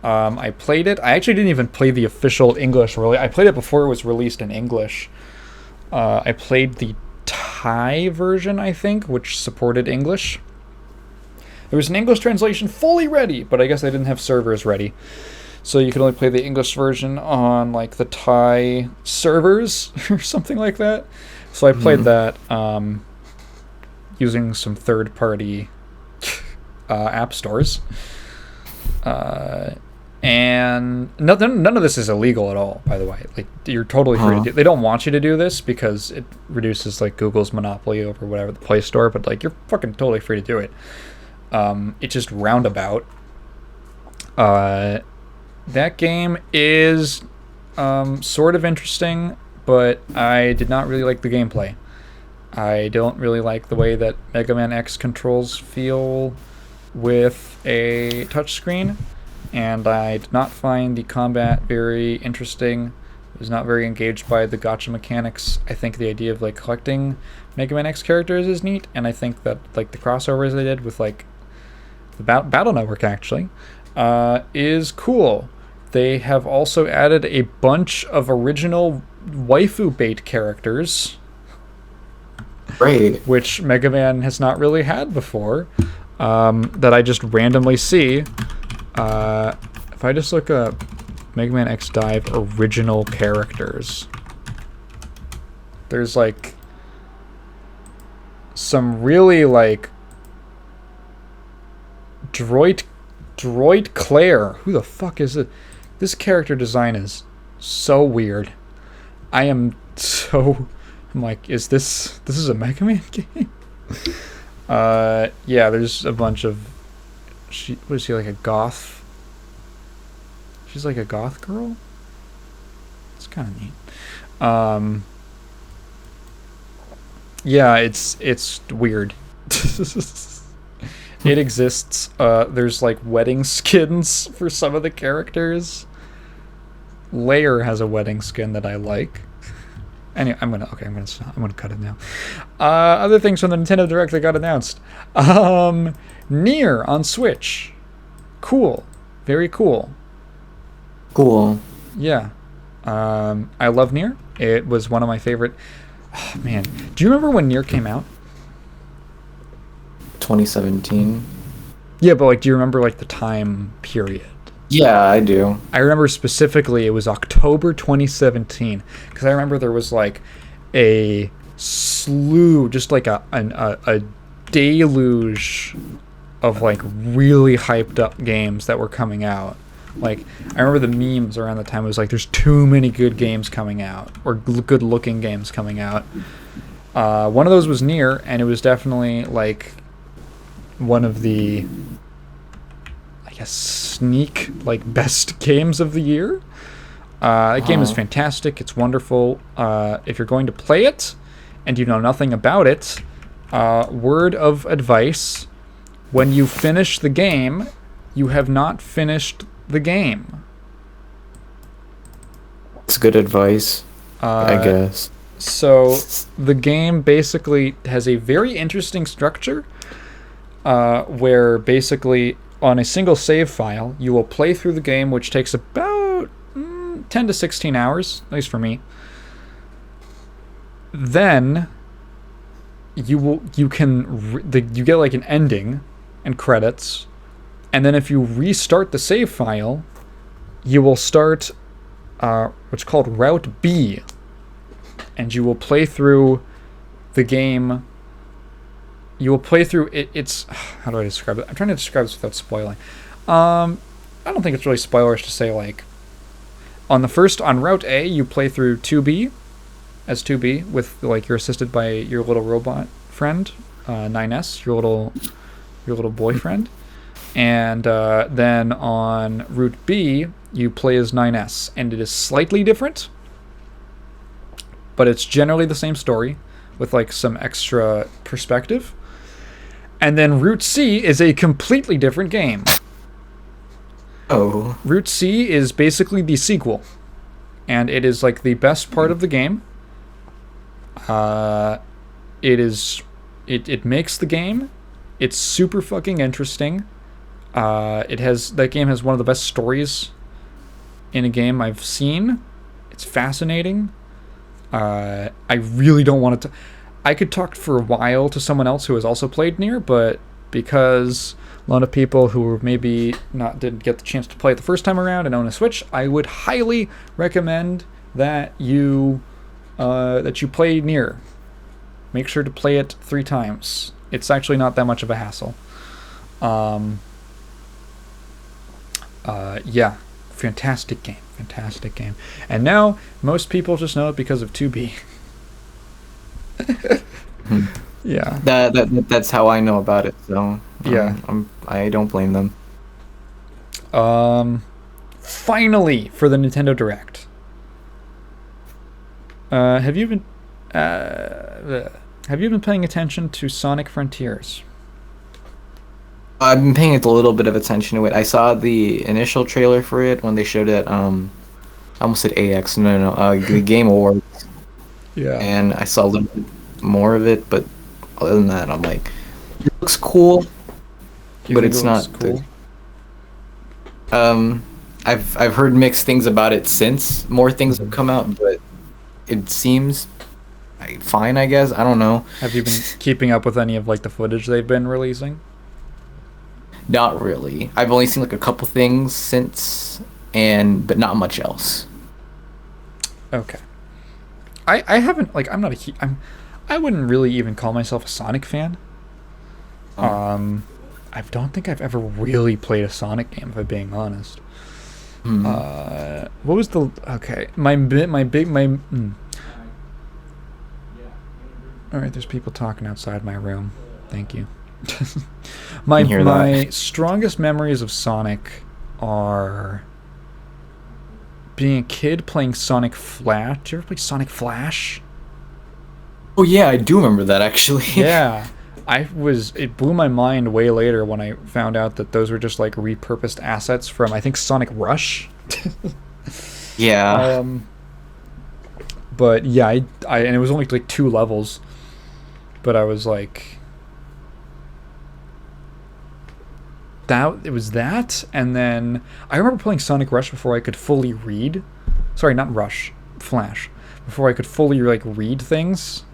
I played it. I actually didn't even play the official English release. I played it before it was released in English. I played the Thai version, I think, which supported English. There was an English translation fully ready, but I guess I didn't have servers ready. So you could only play the English version on like the Thai servers or something like that. So I played that using some third-party app stores. And none of this is illegal at all, by the way. Like, you're totally free to do. They don't want you to do this because it reduces like Google's monopoly over whatever, the Play Store, but like you're fucking totally free to do it. It's just roundabout. That game is sort of interesting, but I did not really like the gameplay. I don't really like the way that Mega Man X controls feel with a touchscreen, and I did not find the combat very interesting. I was not very engaged by the gacha mechanics. I think the idea of like collecting Mega Man X characters is neat, and I think that like the crossovers they did with like the Battle Network actually is cool. They have also added a bunch of original waifu bait characters, Great. which Mega Man has not really had before, that I just randomly see. If I just look up Mega Man X Dive original characters, there's like some really like Droid Claire. Who the fuck is it? This character design is so weird. I'm like, is this is a Mega Man game? Yeah, there's a bunch of what is she, like a goth? She's like a goth girl? It's kind of neat. Yeah, it's weird. It exists. There's like wedding skins for some of the characters. Layer has a wedding skin that I like. Anyway, I'm gonna stop. I'm gonna cut it now. Other things from the Nintendo Direct that got announced. NieR on Switch. Cool. Very cool. Cool. Yeah. I love NieR. It was one of my favorite. Oh, man, do you remember when NieR came out? 2017. Yeah, but like, do you remember like the time period? Yeah, I do. I remember specifically it was October 2017 because I remember there was like a slew, just like a deluge of like really hyped up games that were coming out. Like, I remember the memes around the time. It was like, there's too many good games coming out, or good looking games coming out. One of those was NieR, and it was definitely like one of the, I guess, sneak like best games of the year. That game is fantastic. It's wonderful. If you're going to play it and you know nothing about it, word of advice: when you finish the game, you have not finished the game. It's good advice, I guess. So the game basically has a very interesting structure, where basically on a single save file you will play through the game, which takes about 10 to 16 hours, at least for me. Then you get like an ending and credits. And then if you restart the save file, you will start what's called Route B. And you will play through the game. You will play through it. It's, how do I describe it? I'm trying to describe this without spoiling. I don't think it's really spoilers to say, like, on Route A, you play through 2B as 2B with, like, you're assisted by your little robot friend, NieR, your little boyfriend. And then on Route B, you play as NieR, and it is slightly different, but it's generally the same story with like some extra perspective. And then Route C is a completely different game. Oh. Route C is basically the sequel, and it is like the best part of the game. It makes the game. It's super fucking interesting. That game has one of the best stories in a game I've seen. It's fascinating. I really don't want to. I could talk for a while to someone else who has also played NieR, but because a lot of people who maybe didn't get the chance to play it the first time around and own a Switch, I would highly recommend that you play NieR. Make sure to play it 3 times. It's actually not that much of a hassle. Yeah, fantastic game. And now most people just know it because of 2B. Yeah. That's how I know about it. So yeah, I don't blame them. Finally, for the Nintendo Direct. Have you been paying attention to Sonic Frontiers? I've been paying a little bit of attention to it. I saw the initial trailer for it when they showed it. I almost said AX. No. The Game Awards. Yeah. And I saw a little bit more of it, but other than that, I'm like, it looks cool, but it's not cool. I've heard mixed things about it since more things have come out, but it seems fine, I guess. I don't know. Have you been keeping up with any of like the footage they've been releasing? Not really. I've only seen like a couple things since, but not much else. Okay. I haven't like I'm not a I wouldn't really even call myself a Sonic fan. I don't think I've ever really played a Sonic game, if I'm being honest. What was the All right, there's people talking outside my room. Thank you. My strongest memories of Sonic are being a kid playing Sonic Flash. Did you ever play Sonic Flash? Oh yeah, I do remember that actually. Yeah. It blew my mind way later when I found out that those were just like repurposed assets from, I think, Sonic Rush. Yeah. But yeah, and it was only like 2 levels. But I was like, it was that, and then I remember playing Sonic Rush before I could fully read. Sorry, not Rush, Flash. Before I could fully like read things.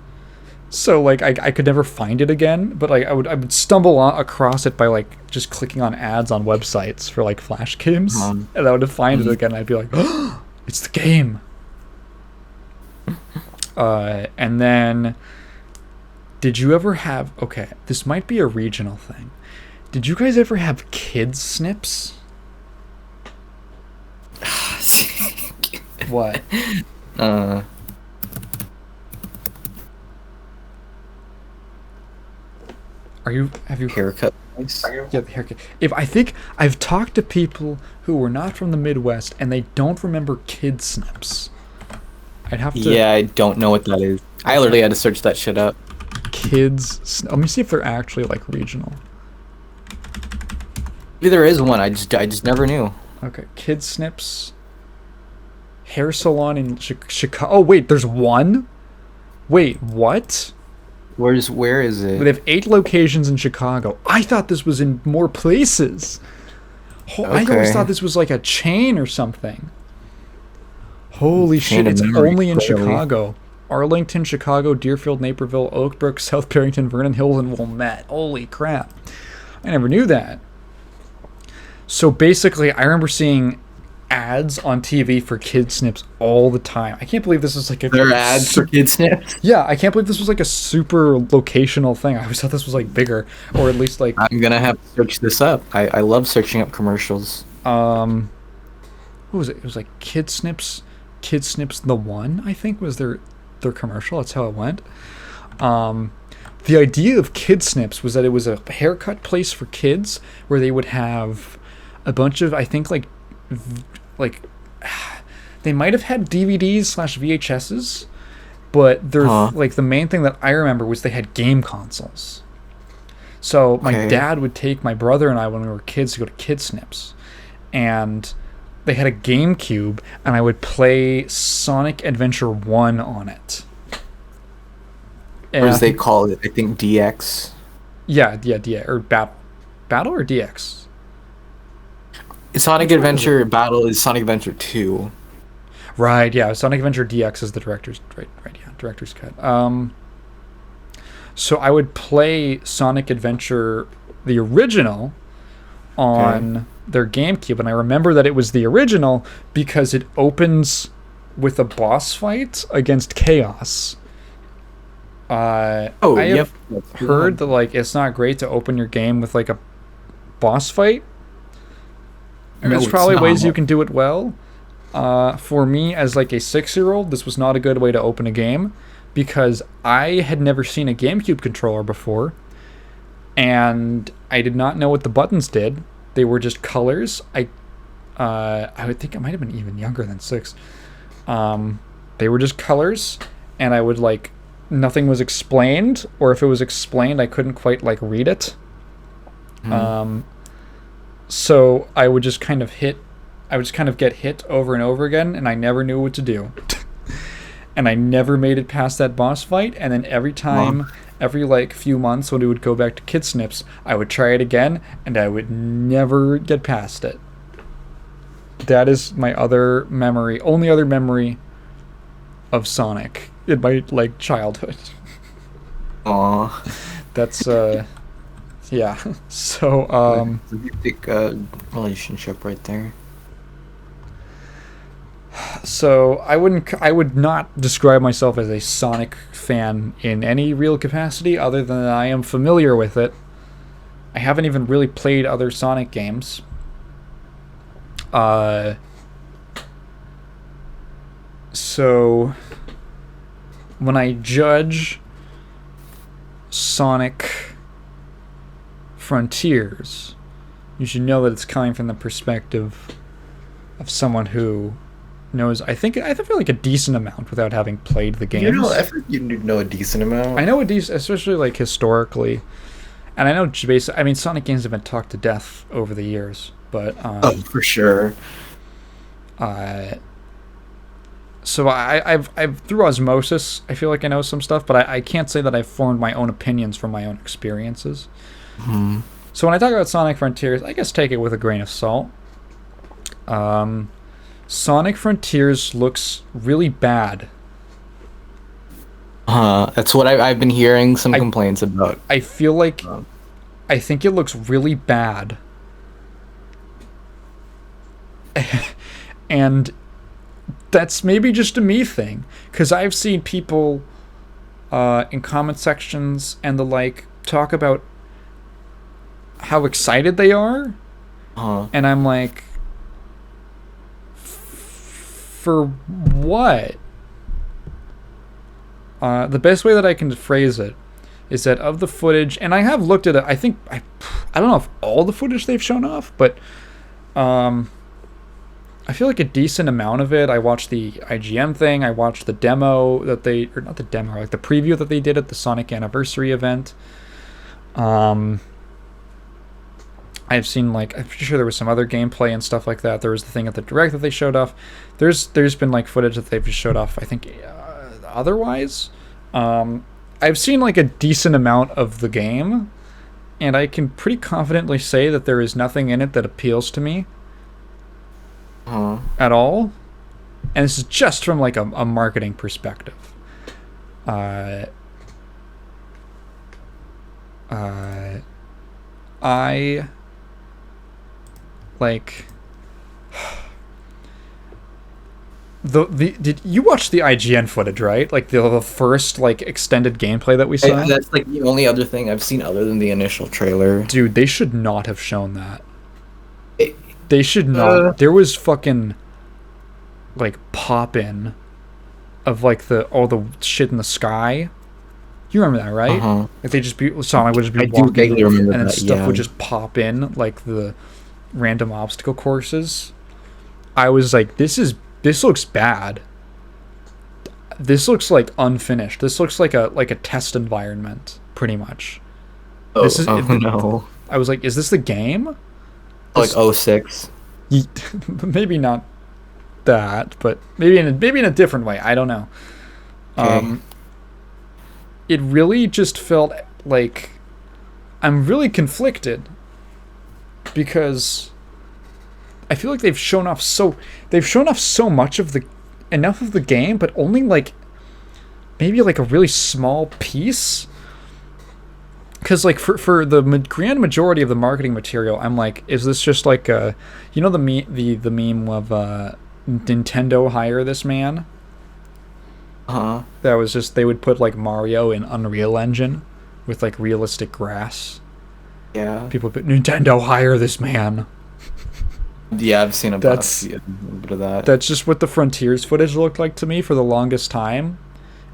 So like I could never find it again, but like I would stumble across it by like just clicking on ads on websites for like Flash games, and I would find it again. And I'd be like, oh, it's the game. And then, did you ever have? Okay, this might be a regional thing. Did you guys ever have kids snips? What? Have you haircut? Yeah, the haircut. I think I've talked to people who were not from the Midwest and they don't remember kid snips. I'd have to. Yeah, I don't know what that is. I literally had to search that shit up. Let me see if they're actually like regional. Maybe there is one. I just never knew. Okay, kid snips. Hair salon in Chicago. Oh wait, there's one. Wait, what? Where is it? They have 8 locations in Chicago. I thought this was in more places. I always thought this was like a chain or something. Holy shit, it's only in Chicago. Arlington, Chicago, Deerfield, Naperville, Oak Brook, South Barrington, Vernon Hills, and Wilmette. Holy crap. I never knew that. So basically, I remember seeing ads on TV for kid snips all the time. I can't believe this is like a... There are ads for kid snips? Yeah, I can't believe this was like a super locational thing. I always thought this was like bigger, or at least like... I'm gonna have to search this up. I love searching up commercials. What was it? It was like Kid Snips the One, I think was their commercial. That's how it went. The idea of Kid Snips was that it was a haircut place for kids where they would have a bunch of, I think, like they might have had DVDs/VHSs, but they're like the main thing that I remember was they had game consoles. So my dad would take my brother and I when we were kids to go to Kid Snips, and they had a GameCube, and I would play Sonic Adventure 1 on it. Or as they call it, I think DX. Yeah, or Battle or DX? Sonic Adventure Battle is Sonic Adventure 2. Right, yeah. Sonic Adventure DX is the director's cut. So I would play Sonic Adventure, the original, on their GameCube, and I remember that it was the original because it opens with a boss fight against Chaos. I have heard that like it's not great to open your game with like a boss fight. There's probably ways you can do it well. For me, as like a 6-year-old, this was not a good way to open a game because I had never seen a GameCube controller before, and I did not know what the buttons did. They were just colors. I would think I might have been even younger than 6. They were just colors, and I would like nothing was explained, or if it was explained, I couldn't quite like read it. So I would just kind of get hit over and over again, and I never knew what to do. And I never made it past that boss fight, and then every time, every like few months when we would go back to Kid Snips, I would try it again, and I would never get past it. That is my only other memory of Sonic in my like childhood. That's yeah. So it's a big relationship right there. So I would not describe myself as a Sonic fan in any real capacity other than I am familiar with it. I haven't even really played other Sonic games. So when I judge Sonic Frontiers, you should know that it's coming from the perspective of someone who knows, I feel like a decent amount without having played the games. You know a decent amount. I know a decent, especially like historically, and I know basically. I mean, Sonic games have been talked to death over the years, but for sure. So I've through osmosis, I feel like I know some stuff, but I can't say that I've formed my own opinions from my own experiences. Hmm. So when I talk about Sonic Frontiers, I guess take it with a grain of salt. Sonic Frontiers looks really bad. That's what I've been hearing some I complaints about. I feel like Um, I think it looks really bad. And that's maybe just a me thing, because I've seen people in comment sections and the like talk about how excited they are, uh, and I'm like, for what? The best way that I can phrase it is that of the footage, and I have looked at it. I don't know if all the footage they've shown off, but I feel like a decent amount of it. I watched the IGN thing. I watched the demo that they, or not the demo, like the preview that they did at the Sonic Anniversary event. I've seen, like, I'm pretty sure there was some other gameplay and stuff like that. There was the thing at the Direct that they showed off. There's been like footage that they've just showed off, I think, otherwise. I've seen like a decent amount of the game, and I can pretty confidently say that there is nothing in it that appeals to me at all. And this is just from like a marketing perspective. I like the did you watch the IGN footage, right? Like the first like extended gameplay that we saw. that's like the only other thing I've seen other than the initial trailer. Dude, they should not have shown that. It- They should not. There was fucking like pop in of like all the shit in the sky. You remember that, right? Like they just be Sonic would just be I do walking, vaguely remember and then that, stuff yeah. would just pop in, like the random obstacle courses. I was like, this looks bad. This looks like unfinished. This looks like a test environment, pretty much. No. I was like, is this the game? Like 06. Maybe not that, but maybe in a different way. I don't know. Okay. It really just felt like I'm really conflicted because I feel like they've shown off so much of enough of the game, but only like maybe like a really small piece. Because like for the grand majority of the marketing material, I'm like, is this just like the meme of Nintendo hire this man? That was just, they would put like Mario in Unreal Engine with like realistic grass. Yeah. People put Nintendo hire this man. Yeah, I've seen a bit of that. That's just what the Frontiers footage looked like to me for the longest time.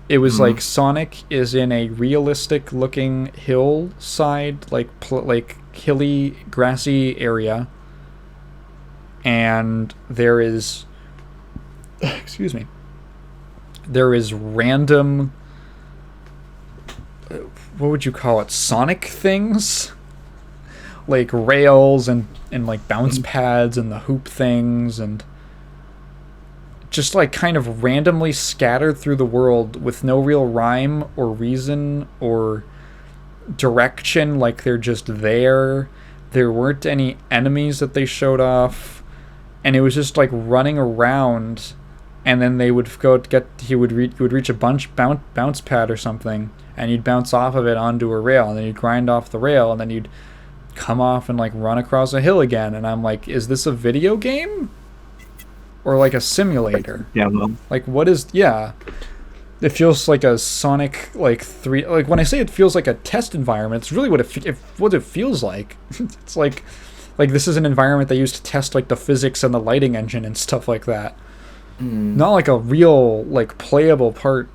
It was like Sonic is in a realistic looking hillside, like hilly, grassy area, and there is, excuse me, there is random, what would you call it, Sonic things? Like rails and like bounce pads and the hoop things and just like kind of randomly scattered through the world with no real rhyme or reason or direction. Like they're just there. There weren't any enemies that they showed off, and it was just like running around. And then they would you would reach a bounce pad or something, and you'd bounce off of it onto a rail, and then you'd grind off the rail, and then you'd come off and like run across a hill again. And I'm like, is this a video game or like a simulator? Yeah, well. Like what is? Yeah, it feels like a Sonic like 3. Like when I say it feels like a test environment, it's really what it feels like. It's like this is an environment they used to test like the physics and the lighting engine and stuff like that. Not like a real like playable part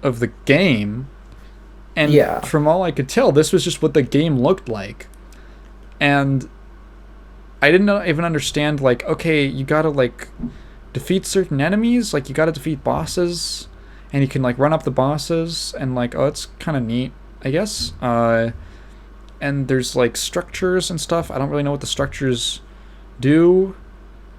of the game. And from all I could tell, this was just what the game looked like. And I didn't even understand, like, okay, you gotta like defeat certain enemies, like you gotta defeat bosses, and you can like run up the bosses, and like, oh, it's kind of neat, I guess. And there's like structures and stuff. I don't really know what the structures do.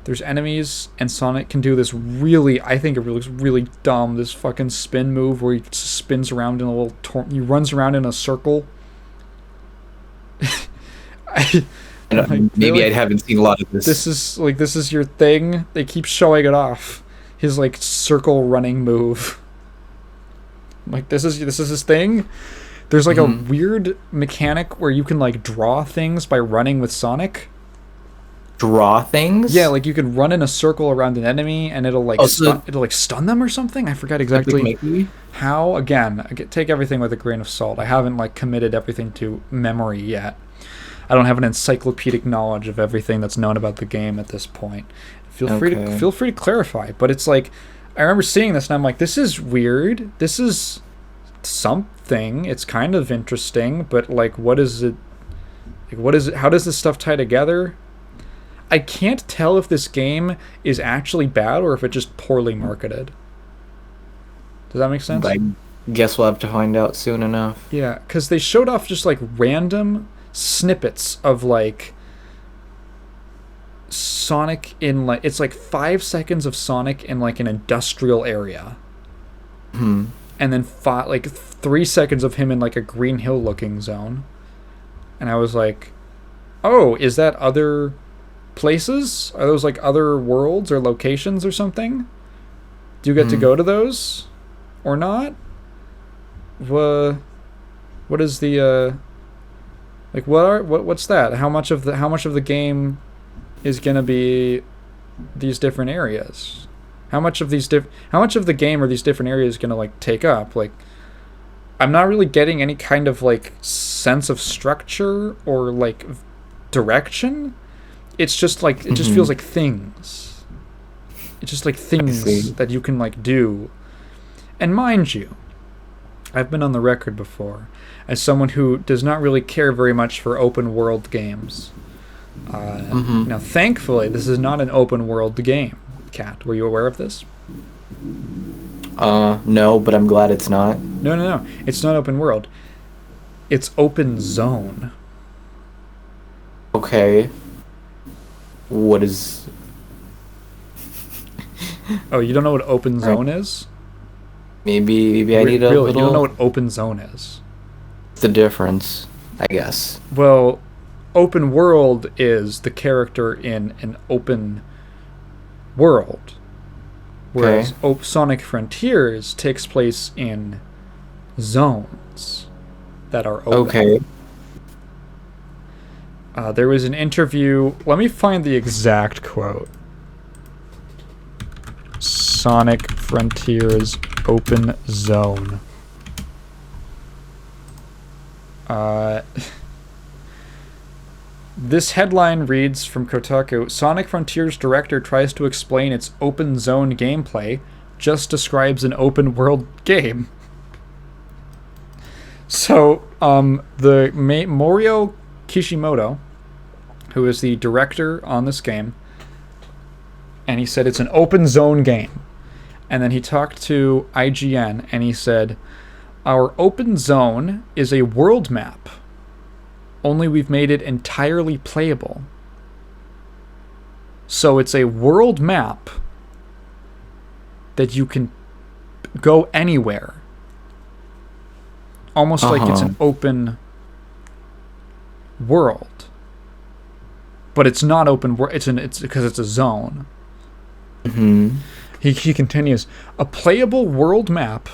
There's enemies, and Sonic can do this really, I think it looks really dumb, this fucking spin move where he spins around in a little, he runs around in a circle. Maybe I haven't seen a lot of this. This is your thing? They keep showing it off. His, like, circle running move. Like, this is his thing? There's, like, a weird mechanic where you can, like, draw things by running with Sonic. Draw things? Yeah, like you can run in a circle around an enemy and it'll like stun them or something. I forgot exactly how. Again, take everything with a grain of salt. I haven't like committed everything to memory yet. I don't have an encyclopedic knowledge of everything that's known about the game at this point. Feel free to clarify. But it's like I remember seeing this and I'm like, this is weird. This is something. It's kind of interesting, but like, what is it? Like, what is it? How does this stuff tie together? I can't tell if this game is actually bad or if it's just poorly marketed. Does that make sense? I guess we'll have to find out soon enough. Yeah, because they showed off just like random snippets of like Sonic in like, it's like 5 seconds of Sonic in like an industrial area. And then 3 seconds of him in like a Green Hill looking zone. And I was like, oh, is that other places? Are those like other worlds or locations or something? Do you get to go to those or not? What is the like what's that? How much of the game is gonna be these different areas? How much of the game are these different areas gonna like take up? Like, I'm not really getting any kind of like sense of structure or like direction. It's just like, it just feels like things. It's just like things that you can like do. And mind you, I've been on the record before as someone who does not really care very much for open world games. Now, thankfully, this is not an open world game. Kat, were you aware of this? No, but I'm glad it's not. No. It's not open world. It's open zone. Okay. What is... Oh, you don't know what open zone is? Maybe I need a little... You don't know what open zone is? The difference, I guess. Well, open world is the character in an open world. Whereas Sonic Frontiers takes place in zones that are open. Okay. There was an interview. Let me find the exact quote. Sonic Frontiers Open Zone. This headline reads from Kotaku: Sonic Frontiers director tries to explain its open zone gameplay, just describes an open world game. So, the Morio Kishimoto, who is the director on this game, and he said it's an open zone game. And then he talked to IGN and he said, our open zone is a world map, only we've made it entirely playable. So it's a world map that you can go anywhere. Almost like it's an open world. But it's not open world. It's because it's a zone. He continues, a playable world map,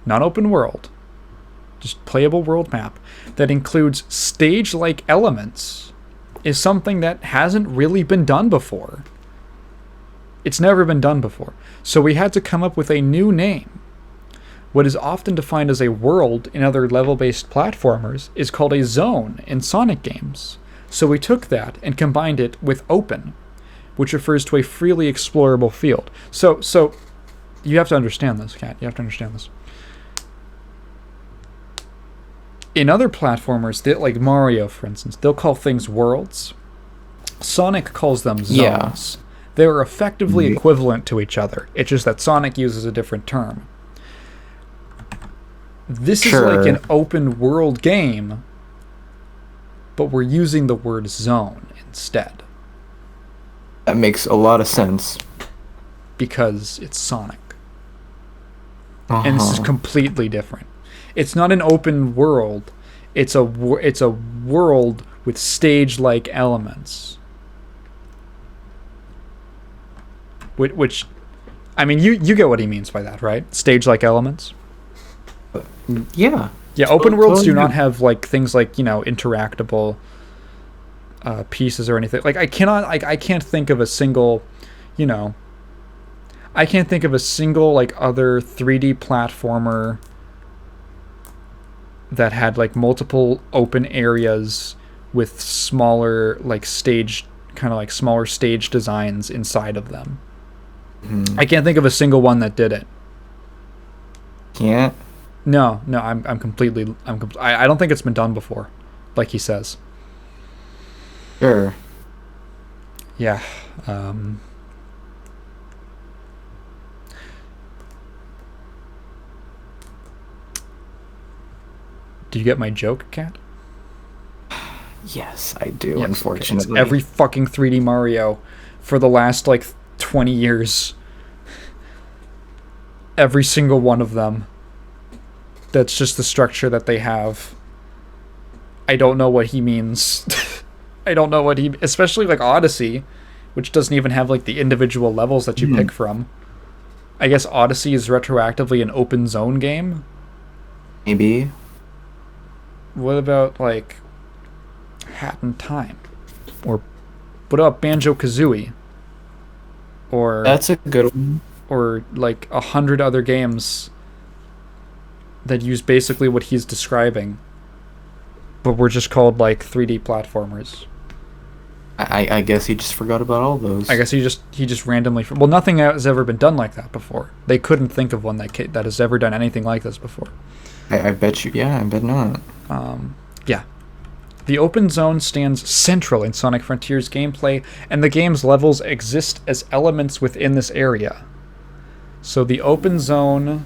not open world, just playable world map that includes stage-like elements is something that hasn't really been done before. It's never been done before. So we had to come up with a new name. What is often defined as a world in other level-based platformers is called a zone in Sonic games. So we took that and combined it with open, which refers to a freely explorable field. So you have to understand this, Kat. You have to understand this. In other platformers, like Mario, for instance, they'll call things worlds. Sonic calls them zones. Yeah. They are effectively equivalent to each other. It's just that Sonic uses a different term. This is like an open world game, but we're using the word zone instead. That makes a lot of sense. because it's Sonic. And this is Uh-huh. completely different. It's not an open world. It's a world with stage-like elements. Which I mean, you get what he means by that, right? Stage-like elements. Yeah. Yeah, open worlds do Totally. not have like things like, interactable pieces or anything. Like I can't think of a single, you know, I can't think of a single like other 3D platformer that had like multiple open areas with smaller like stage kind of like smaller stage designs inside of them. Mhm. I can't think of a single one that did it. Can't. No, I'm completely I don't think it's been done before, like he says. Sure. Yeah. Um Do you get my joke, Cat? Yes, I do, Yes, okay. It's unfortunately. every fucking 3D Mario for the last like 20 years. Every single one of them. That's just the structure that they have. I don't know what he means. I don't know what he, especially like Odyssey, which doesn't even have like the individual levels that you Hmm. pick from. I guess Odyssey is retroactively an open zone game. Maybe. What about like Hat in Time? Or what about Banjo Kazooie? Or That's a good one. or like 100 other games that use basically what he's describing, but were just called like 3D platformers. I guess he just forgot about all those. I guess he just randomly. Well, nothing has ever been done like that before. They couldn't think of one that has ever done anything like this before. I bet you. Yeah, I bet not. Yeah. The open zone stands central in Sonic Frontiers gameplay, and the game's levels exist as elements within this area. So the open zone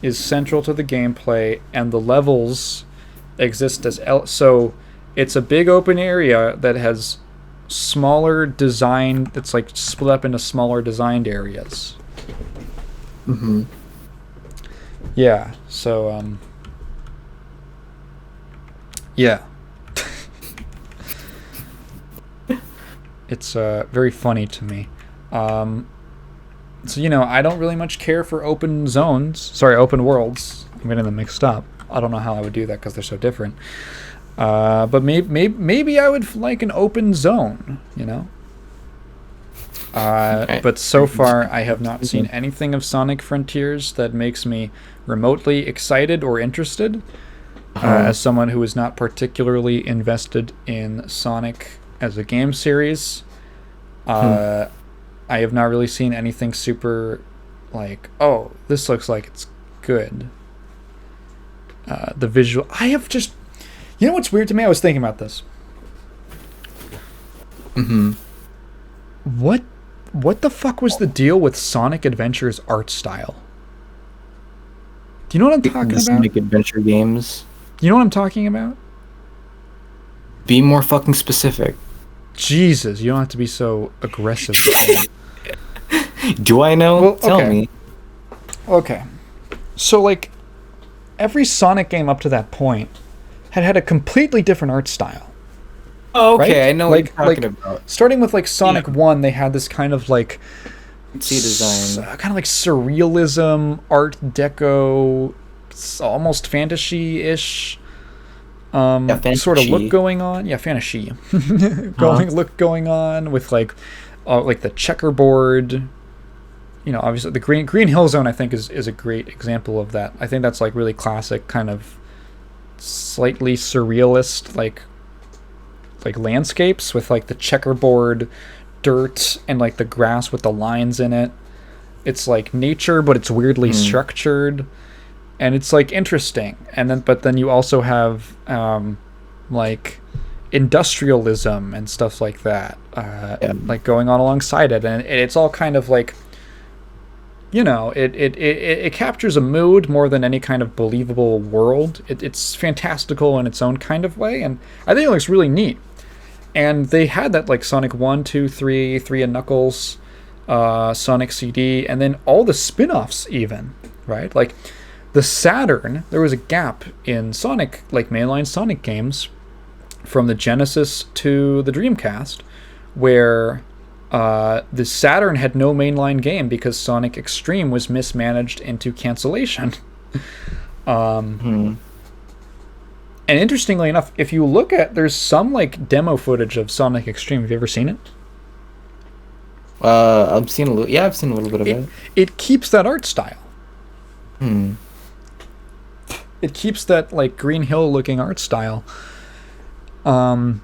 is central to the gameplay, and the levels exist as so it's a big open area that has smaller design that's like split up into smaller designed areas. Mm-hmm. Yeah, so yeah. It's very funny to me. So I don't really much care for open zones. Sorry, open worlds. I'm getting them mixed up. I don't know how I would do that because they're so different. But maybe I would like an open zone. But so far, I have not seen anything of Sonic Frontiers that makes me remotely excited or interested. As someone who is not particularly invested in Sonic as a game series, I have not really seen anything super like, oh, this looks like it's good. The visual, I have just, what's weird to me? I was thinking about this. Mm-hmm. What the fuck was the deal with Sonic Adventure's art style? Do you know what I'm talking The about? Sonic Adventure games. You know what I'm talking about? Be more fucking specific. Jesus, you don't have to be so aggressive. Do I know? Well, Tell okay. me. Okay. So, like, every Sonic game up to that point had a completely different art style. Oh, okay, right? I know what you're talking about. Starting with, like, Sonic 1, they had this kind of, like... See design. Kind of like surrealism, Art Deco, almost fantasy-ish sort of look going on. Yeah, fantasy. Look going on with, like the checkerboard. Obviously the Green Hill Zone I think is a great example of that. I think that's like really classic kind of slightly surrealist like landscapes with like the checkerboard dirt and like the grass with the lines in it. It's like nature, but it's weirdly structured, and it's like interesting. But then you also have like industrialism and stuff like that, like going on alongside it, and it's all kind of like, it captures a mood more than any kind of believable world. It's fantastical in its own kind of way, and I think it looks really neat. And they had that like Sonic 1, 2, 3, 3 and Knuckles, Sonic CD, and then all the spin-offs even, right? Like the Saturn, there was a gap in Sonic, like mainline Sonic games from the Genesis to the Dreamcast, where the Saturn had no mainline game because Sonic Extreme was mismanaged into cancellation. And interestingly enough, if you look at, there's some like demo footage of Sonic Extreme. Have you ever seen it? I've seen a little. Yeah, I've seen a little bit of it. It keeps that art style. It keeps that like Green Hill looking art style. And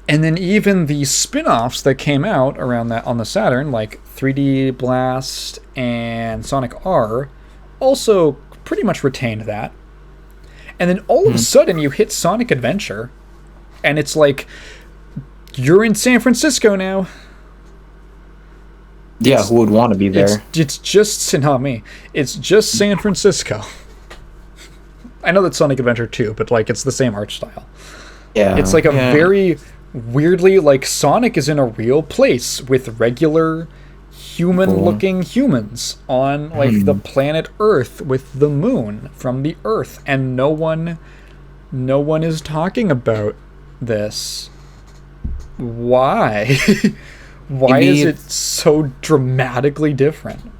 then even the spin-offs that came out around that on the Saturn, like 3D Blast and Sonic R, also pretty much retained that. And then all of a sudden you hit Sonic Adventure, and it's like, you're in San Francisco now. Yeah, who would want to be there? It's just, not me, it's just San Francisco. I know that's Sonic Adventure 2, but like it's the same art style. Yeah. It's like a very weirdly, like Sonic is in a real place with regular human-looking humans on like the planet Earth with the moon from the Earth, and no one is talking about this. Why? Why Maybe is it so dramatically different?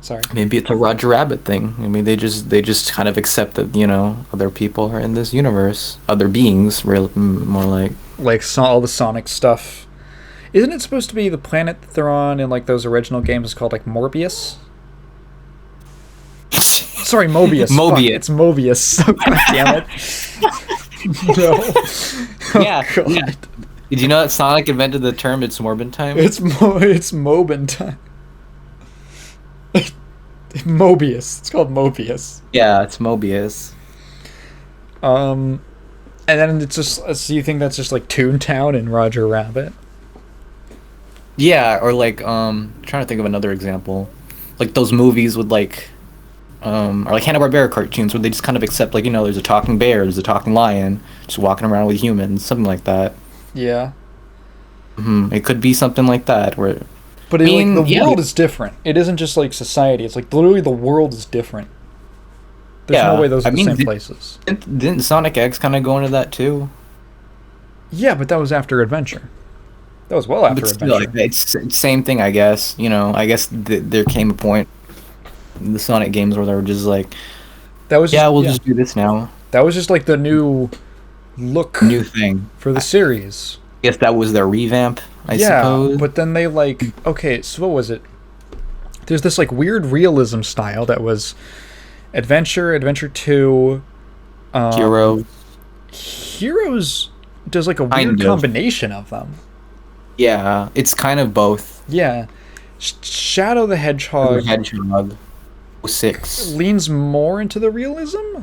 Sorry. Maybe it's a Roger Rabbit thing. I mean, they just kind of accept that, you know, other people are in this universe, other beings, real more like all the Sonic stuff. Isn't it supposed to be the planet that they're on in like those original games is called like Morbius? Sorry, Mobius. Mobius. Fuck, it's Mobius. God damn it. No. Yeah. God. Yeah. Did you know that Sonic invented the term "it's Morbin time"? It's Mobin time. Mobius. It's called Mobius. Yeah, it's Mobius. And then it's just. So you think that's just like Toontown and Roger Rabbit? Yeah, or like trying to think of another example, like those movies with like, or like Hanna-Barbera cartoons where they just kind of accept, like, you know, there's a talking bear, there's a talking lion, just walking around with humans, something like that. Yeah. It could be something like that where. But like, the world is different. It isn't just like society. It's like literally the world is different. There's no way those are the same places. Didn't Sonic X kind of go into that too? Yeah, but that was after Adventure. That was well after Adventure. Like, it's same thing, I guess. You know, I guess there came a point in the Sonic games where they were just like, that was we'll just do this now. That was just like the new thing for the series. I guess that was their revamp, I suppose. Yeah, but then they like, okay, so what was it? There's this like weird realism style that was Adventure 2, Heroes does like a weird combination of them. Yeah, it's kind of both. Yeah. Shadow the Hedgehog 6 leans more into the realism.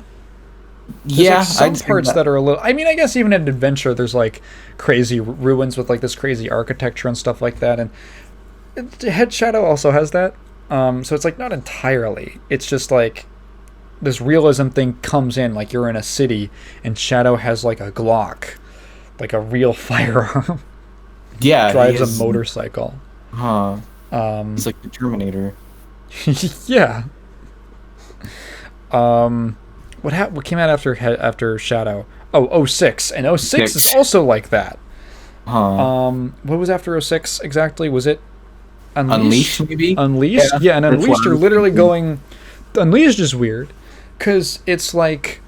There's like some parts that are a little. I mean, I guess even in Adventure, there's like crazy ruins with like this crazy architecture and stuff like that, and Head Shadow also has that. So it's like not entirely. It's just like this realism thing comes in, like you're in a city, and Shadow has like a Glock, like a real firearm. Yeah, drives a motorcycle. It's like the Terminator. Yeah. What came out after Shadow? Oh, 06. And 06 is also like that. What was after 06 exactly? Was it Unleashed? Maybe? Unleashed? Yeah, and Unleashed are literally going... Unleashed is weird, because it's like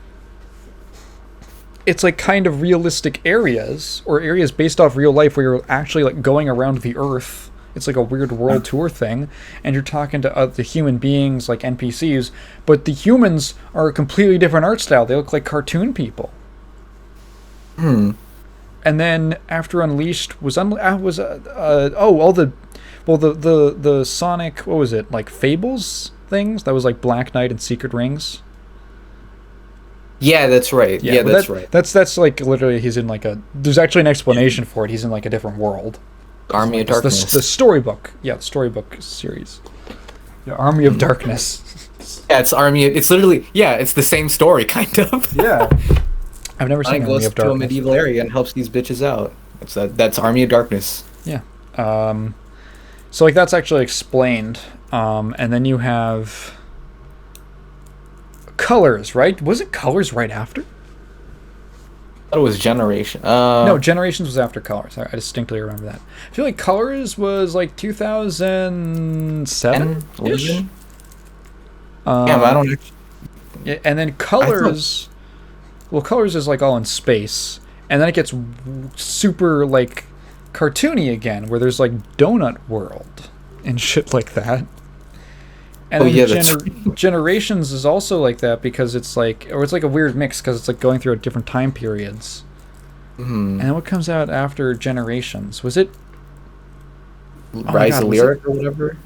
kind of realistic areas, or areas based off real life where you're actually like going around the Earth. It's like a weird world tour thing, and you're talking to the human beings, like NPCs, but the humans are a completely different art style. They look like cartoon people. And then after Unleashed was the Sonic, what was it, like Fables things? That was like Black Knight and Secret Rings. Yeah, that's right. Yeah, that's right. That's like literally he's in like there's actually an explanation for it. He's in like a different world. Army of Darkness. The storybook. Yeah, the storybook series. Yeah, Army of Darkness. Yeah, it's literally, it's the same story, kind of. Yeah. I've never seen Sonic Army goes of to a Darkness. medieval area and helps these bitches out. That's Army of Darkness. Yeah. So like that's actually explained. And then you have Colors, right? Was it Colors right after? I thought it was Generation. No, Generations was after Colors. I distinctly remember that. I feel like Colors was like 2007 ish. Yeah, but I don't. Yeah, and then Colors. Well, Colors is like all in space, and then it gets super like cartoony again, where there's like Donut World and shit like that. And then Generations is also like that because it's like, or it's like a weird mix because it's like going through different time periods. And then what comes out after Generations? Was it Rise of Lyric or whatever?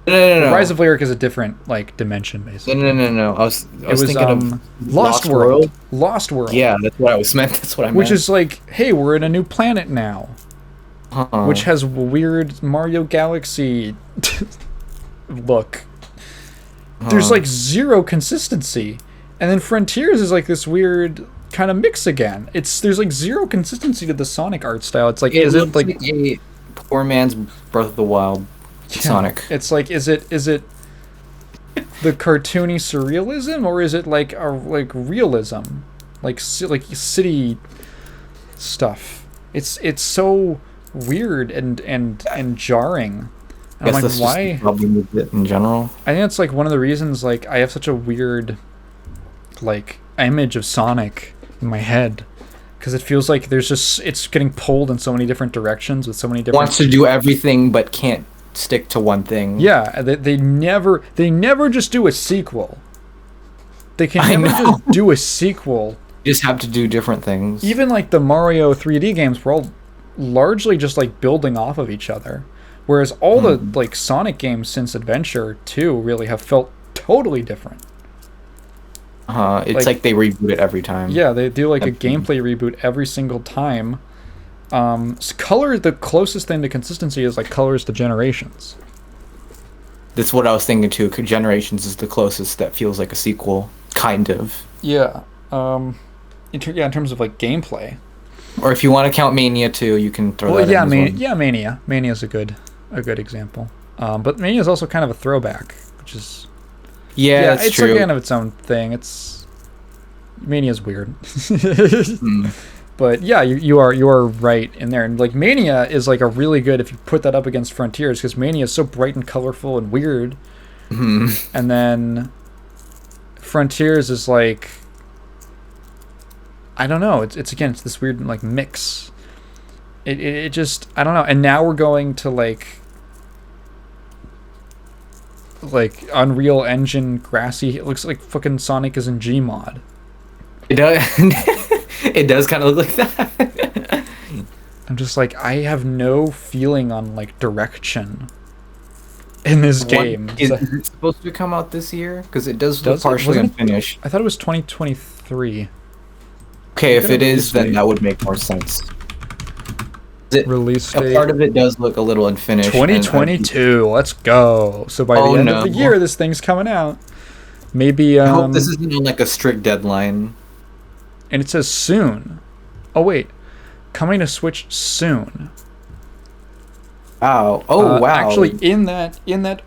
No. Rise of Lyric is a different like dimension, basically. No. I was thinking of Lost World. Lost World. Yeah, that's what I was meant. That's what I meant. Which is like, hey, we're in a new planet now, which has weird Mario Galaxy look. There's like zero consistency, and then Frontiers is like this weird kind of mix again. There's like zero consistency to the Sonic art style. It's like, is it like a poor man's Breath of the Wild? Sonic. It's like, is it the cartoony surrealism, or is it like realism, like city stuff? It's so weird and jarring. And I'm like, why? Just problem with it in general. I think it's like one of the reasons like I have such a weird like image of Sonic in my head. Because it feels like it's getting pulled in so many different directions with so many different. Wants to do everything but can't stick to one thing. Yeah, they never just do a sequel. They can never just do a sequel. You just have to do different things. Even like the Mario 3D games were all largely just like building off of each other. Whereas all the like Sonic games since Adventure 2 really have felt totally different. It's like they reboot it every time. Yeah, they do like a gameplay reboot every single time. Color, the closest thing to consistency is like Colors to Generations. That's what I was thinking too. Generations is the closest that feels like a sequel, kind of. Yeah. In terms of like gameplay. Or if you want to count Mania too, you can throw that in as well. Mania. Mania's a good example. But Mania is also kind of a throwback, which is it's true. Like kind of its own thing. Mania's weird. But yeah, you are right in there. And like Mania is like a really good, if you put that up against Frontiers, because Mania is so bright and colorful and weird. And then Frontiers is like, I don't know. It's this weird like mix. It just, I don't know. And now we're going to like Unreal Engine grassy. It looks like fucking Sonic is in Gmod. It does. It does kind of look like that. I'm just like, I have no feeling on like direction in this game. Is it supposed to come out this year? Because it does look partially unfinished. I thought it was 2023. Okay, if it is, then that would make more sense. Release date. A part of it does look a little unfinished. 2022. Let's go. So by the end of the year, this thing's coming out. Maybe. I hope this isn't on like a strict deadline. And it says soon. Oh wait, coming to Switch soon. Wow. Oh wow. Actually, in that.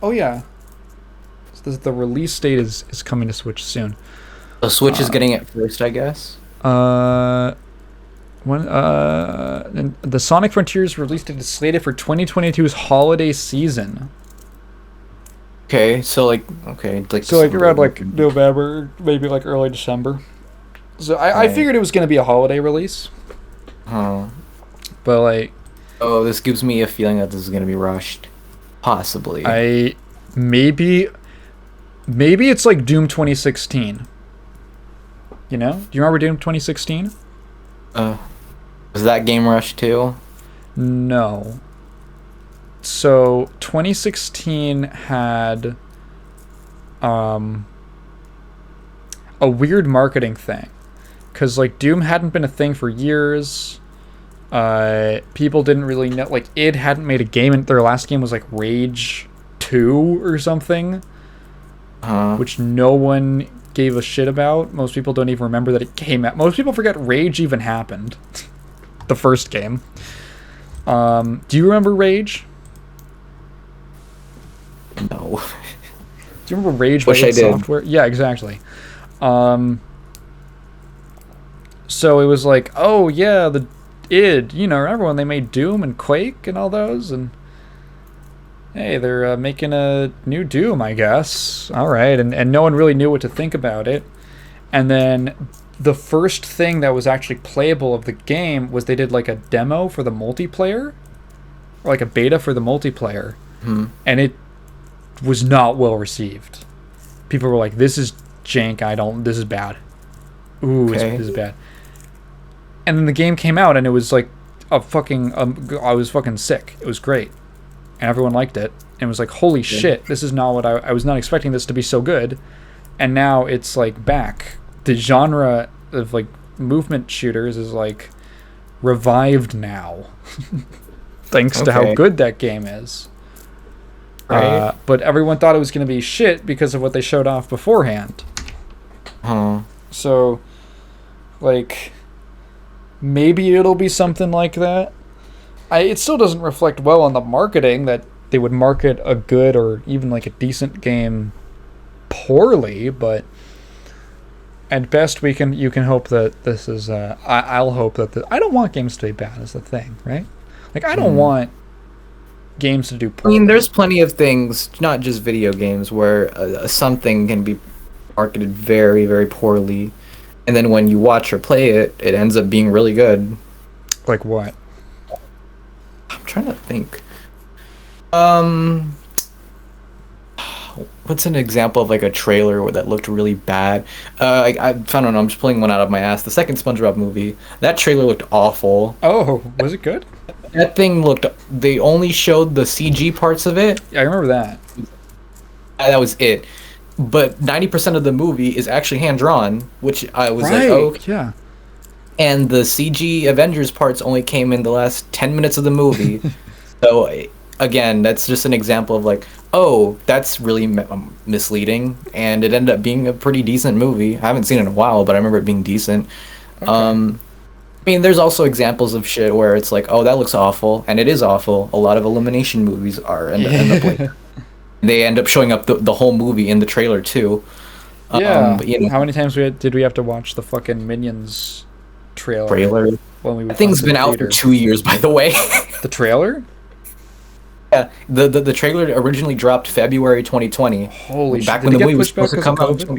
Oh yeah. So the release date is coming to Switch soon. The Switch is getting it first, I guess. And the Sonic Frontiers release date is slated for 2022's holiday season. Okay, so like around like November, maybe like early December. So I figured it was going to be a holiday release. But like, this gives me a feeling that this is going to be rushed. Possibly. Maybe it's like Doom 2016. You know? Do you remember Doom 2016? Was that game rushed too? No. So 2016 had a weird marketing thing. Because like Doom hadn't been a thing for years. People didn't really know, like id hadn't made a game, and their last game was like Rage 2 or something, which no one gave a shit about. Most people don't even remember that it came out. Most people forget Rage even happened. The first game. Do you remember Rage? No. Do you remember Rage by Wish I id did. Software? Yeah, exactly. So it was like, oh yeah, the id, remember when they made Doom and Quake and all those, and hey, they're making a new Doom, I guess. All right, and no one really knew what to think about it. And then the first thing that was actually playable of the game was they did like a demo for the multiplayer, or like a beta for the multiplayer, and it was not well received. People were like, "This is jank. This is bad. Ooh, Okay. this is bad." And then the game came out, and it was like I was fucking sick. It was great, and everyone liked it. And it was like, holy shit, this is not what I was not expecting this to be so good. And now it's like back. The genre of like movement shooters is like revived now, thanks to how good that game is. Right. But everyone thought it was going to be shit because of what they showed off beforehand. So, like, maybe it'll be something like that. It still doesn't reflect well on the marketing that they would market a good or even like a decent game poorly, but at best you can hope that this is I'll hope that I don't want games to be bad is the thing, right? Like, I don't want games to do I poorly. mean, there's plenty of things, not just video games, where something can be marketed very, very poorly, and then when you watch or play it, it ends up being really good. Like what? I'm trying to think. What's an example of like a trailer that looked really bad? I don't know. I'm just pulling one out of my ass. The second SpongeBob movie. That trailer looked awful. Oh, was it good? That thing looked. They only showed the CG parts of it. Yeah, I remember that. That was it. But 90% of the movie is actually hand drawn, which I was like, oh. Yeah. And the CG Avengers parts only came in the last 10 minutes of the movie. So again, that's just an example of like, oh, that's really misleading, and it ended up being a pretty decent movie. I haven't seen it in a while, but I remember it being decent. Okay. I mean, there's also examples of shit where it's like, oh, that looks awful, and it is awful. A lot of Illumination movies end up like, they end up showing up the whole movie in the trailer too. Yeah. But, you know, How many times did we have to watch the fucking Minions trailer? When we That thing's been out for 2 years, by the way. The trailer? Yeah, the trailer originally dropped February 2020. Holy shit! Back Did when it the get movie was pushed back supposed to because come of out.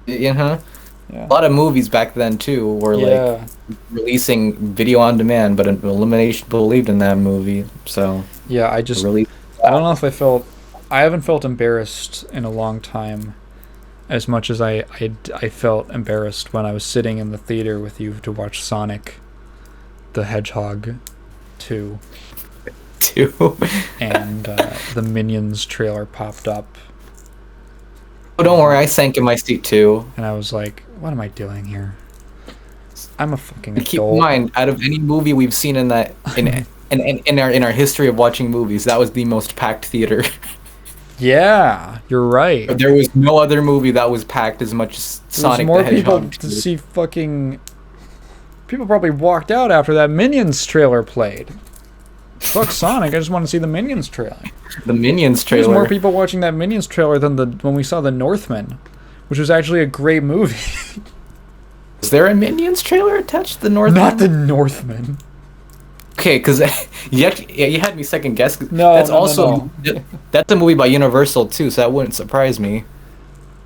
COVID? Yeah. Yeah. A lot of movies back then too were like releasing video on demand, but Illumination believed in that movie, so Yeah, I don't know if I haven't felt embarrassed in a long time as much as I felt embarrassed when I was sitting in the theater with you to watch Sonic the Hedgehog 2. And the Minions trailer popped up. Oh, don't worry, I sank in my seat too. And I was like, what am I doing here? I'm a fucking adult. Keep in mind, out of any movie we've seen in our history of watching movies, that was the most packed theater. Yeah, you're right. There was no other movie that was packed as much as Sonic more the Hedgehog. people to see fucking. People probably walked out after that Minions trailer played. Fuck Sonic! I just want to see the Minions trailer. The Minions trailer. There's more people watching that Minions trailer than when we saw the Northman, which was actually a great movie. Is there a Minions trailer attached to the Northman? Not the Northman. Okay, because you had me second guess. No, that's no. That's a movie by Universal too, so that wouldn't surprise me.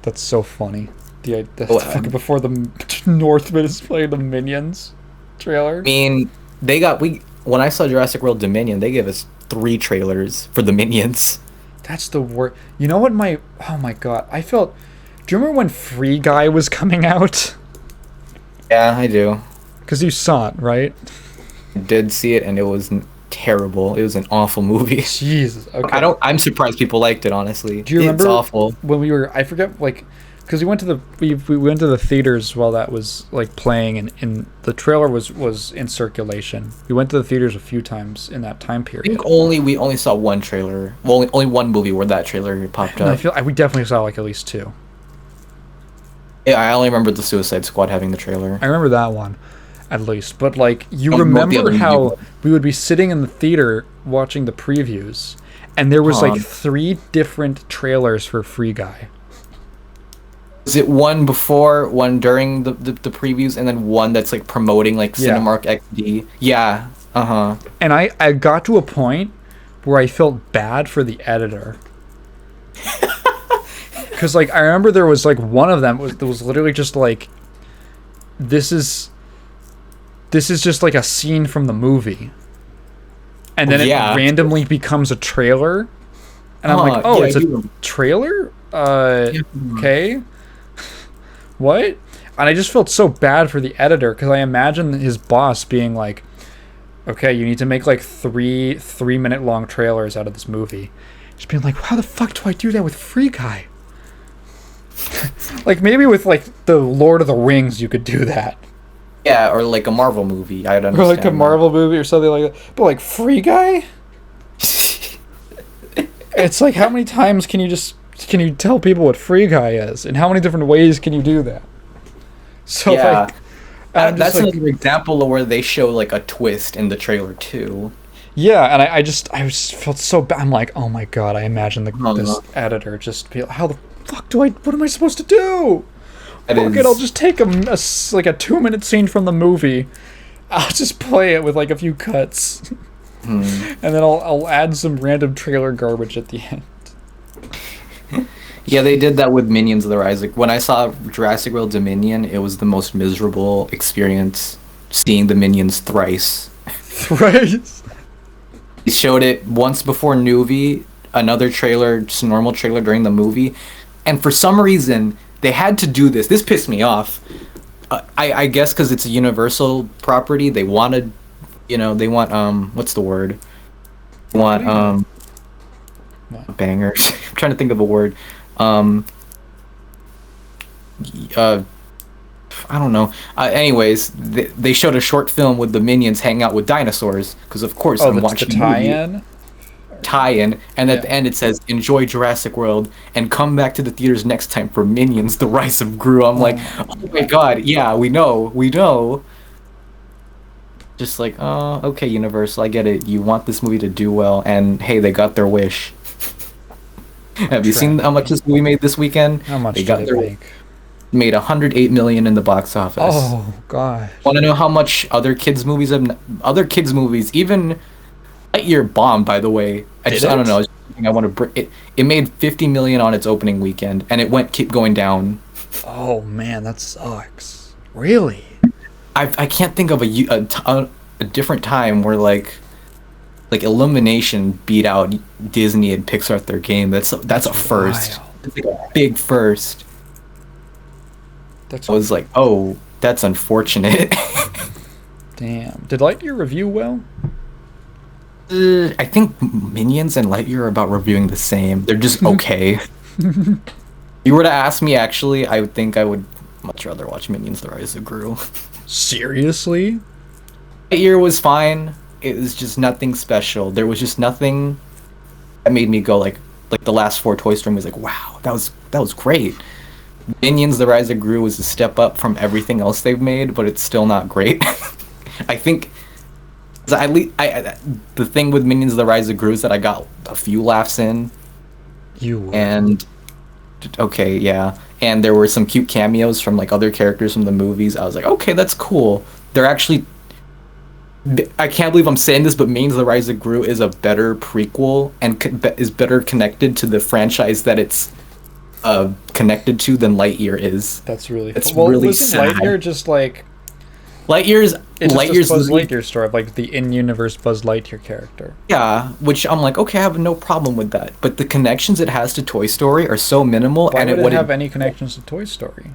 That's so funny. Fucking before the Northman is playing the Minions trailer. I mean, when I saw Jurassic World Dominion, they gave us 3 trailers for the Minions. That's the worst. You know what oh my god, I felt. Do you remember when Free Guy was coming out? Yeah, I do. Because you saw it, right? I did see it, and it was terrible. It was an awful movie. Jesus. Okay. I'm surprised people liked it. Honestly, do you remember? It's awful. When we were, I forget, like, because we went to the theaters while that was like playing, and the trailer was in circulation. We went to the theaters a few times in that time period. I think we only saw one trailer. Well, only one movie where that trailer popped up. I feel we definitely saw like at least 2. Yeah, I only remember the Suicide Squad having the trailer. I remember that one, at least. But like, you I don't know what the remember other movie how was. we would be sitting in the theater watching the previews, and there was like Huh. 3 different trailers for Free Guy. Is it one before, one during the previews, and then one that's like promoting like Yeah. Cinemark XD? Yeah. Uh-huh. And I got to a point where I felt bad for the editor. Because like I remember there was like one of them that was literally just like, this is just like a scene from the movie, and then it Yeah. randomly becomes a trailer, and I'm like, oh, Yeah, it's a you- trailer? Yeah. Okay. What? And I just felt so bad for the editor because I imagine his boss being like, okay, you need to make like 3 minute long trailers out of this movie. Just being like, how the fuck do I do that with Free Guy? Like maybe with like the Lord of the Rings you could do that. Yeah, or like a Marvel movie. I'd Or understand. like a that. Marvel movie or something like that. But like Free Guy? It's like how many times can you tell people what Free Guy is? And how many different ways can you do that? So Yeah. like I'm just That's like, another example of where they show like a twist in the trailer too. yeah, and I just felt so bad. I'm like, oh my god, I imagine Oh, this no. editor just be like, how the fuck what am I supposed to do? That Fuck it, is- I'll just take like a 2 minute scene from the movie. I'll just play it with like a few cuts. And then I'll add some random trailer garbage at the end. Yeah, they did that with Minions: The Rise. Like, when I saw Jurassic World Dominion, it was the most miserable experience seeing the Minions thrice. Right? They showed it once before Nuvi, another trailer, just a normal trailer during the movie, and for some reason they had to do this. This pissed me off. I guess because it's a Universal property, they wanted, they want what's the word? They want What? bangers. I'm trying to think of a word. I don't know. Anyways, they showed a short film with the Minions hanging out with dinosaurs because, of course, Oh, I'm that's watching the a movie. tie-in? Tie-in, and at Yeah. the end it says enjoy Jurassic World and come back to the theaters next time for Minions: The Rise of Gru. I'm like, oh my god, yeah, we know. Just like, oh, okay, Universal, I get it. You want this movie to do well, and hey, they got their wish. Have you seen how much this movie made this weekend? How much They did got it their make? made 108 million in the box office. Oh gosh. Want to know how much other kids movies even Lightyear bombed, by the way. I Did don't it? know. It's something I want to it made 50 million on its opening weekend, and it keep going down. Oh man, that sucks. Really? I can't think of a different time where like Illumination beat out Disney and Pixar at their game. That's a first. Wild. It's like a big first. That's I was like, oh, that's unfortunate. damn. Did Lightyear review well? I think Minions and Lightyear are about reviewing the same. They're just okay. You were to ask me, actually, I would think I would much rather watch Minions: The Rise of Gru. Seriously? Lightyear was fine. It was just nothing special. There was just nothing that made me go like the last 4 Toy Story was like, wow, that was great. Minions: The Rise of Gru was a step up from everything else they've made, but it's still not great. I think the thing with Minions: The Rise of Gru is that I got a few laughs in, You would. and okay, yeah, and there were some cute cameos from like other characters from the movies. I was like, okay, that's cool. They're actually, I can't believe I'm saying this, but Minions: The Rise of Gru is a better prequel and is better connected to the franchise that it's connected to than Lightyear is. That's really It's well, really wasn't sad. Lightyear just like Lightyear's it's just a Buzz literally- Lightyear story of like the in-universe Buzz Lightyear character. Yeah, which I'm like, okay, I have no problem with that. But the connections it has to Toy Story are so minimal, Why and would it it wouldn't. have any connections to Toy Story,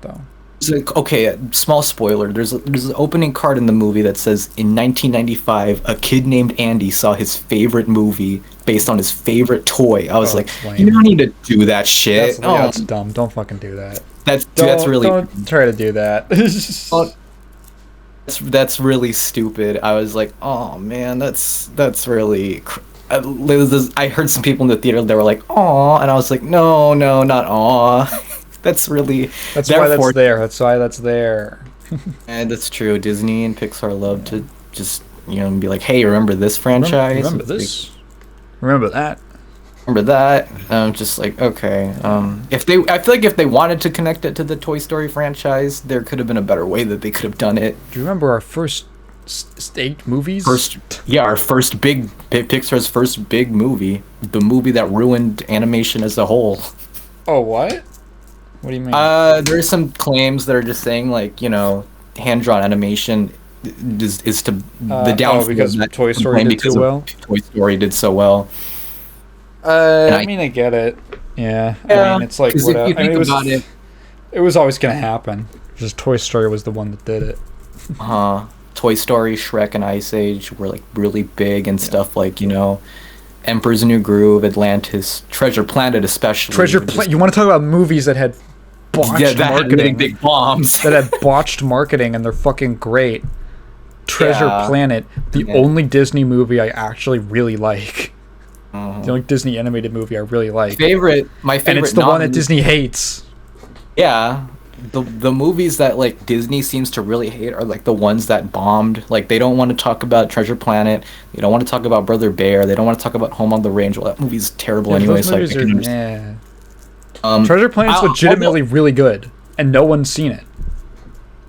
though? It's like, okay, small spoiler. There's an opening card in the movie that says, in 1995, a kid named Andy saw his favorite movie based on his favorite toy. I was Oh, like, that's lame. you don't need to do that shit. That's dumb. Don't fucking do that. That's really Don't try to do that. that's really stupid. I was like, oh man, that's really. I heard some people in the theater, they were like, aw, and I was like, no, not aw. That's really. That's why that's there. That's why that's there. And that's true. Disney and Pixar love to just be like, hey, remember this franchise? Remember this? Remember that? Remember that? Just like, okay. I feel like if they wanted to connect it to the Toy Story franchise, there could have been a better way that they could have done it. Do you remember our first 8 movies? Our first Pixar's first big movie, the movie that ruined animation as a whole. Oh, what? What do you mean? There's some claims that are just saying like, hand-drawn animation is to the downfall because Toy Story did too well. Toy Story did so well. I mean, I get it. Yeah. I mean, it's like what I mean, it was always gonna happen. Just Toy Story was the one that did it. Toy Story, Shrek, and Ice Age were like really big and stuff like Emperor's New Groove, Atlantis, Treasure Planet especially. You want to talk about movies that had botched marketing? Had big bombs. That had botched marketing and they're fucking great. Treasure Planet, the only Disney movie I actually really like. The only Disney animated movie I really like. My favorite, and it's the one that Disney hates. Yeah, the movies that like Disney seems to really hate are like the ones that bombed. Like they don't want to talk about Treasure Planet. They don't want to talk about Brother Bear. They don't want to talk about Home on the Range. Well, that movie's terrible anyway. Those movies are, Treasure Planet's legitimately really good, and no one's seen it,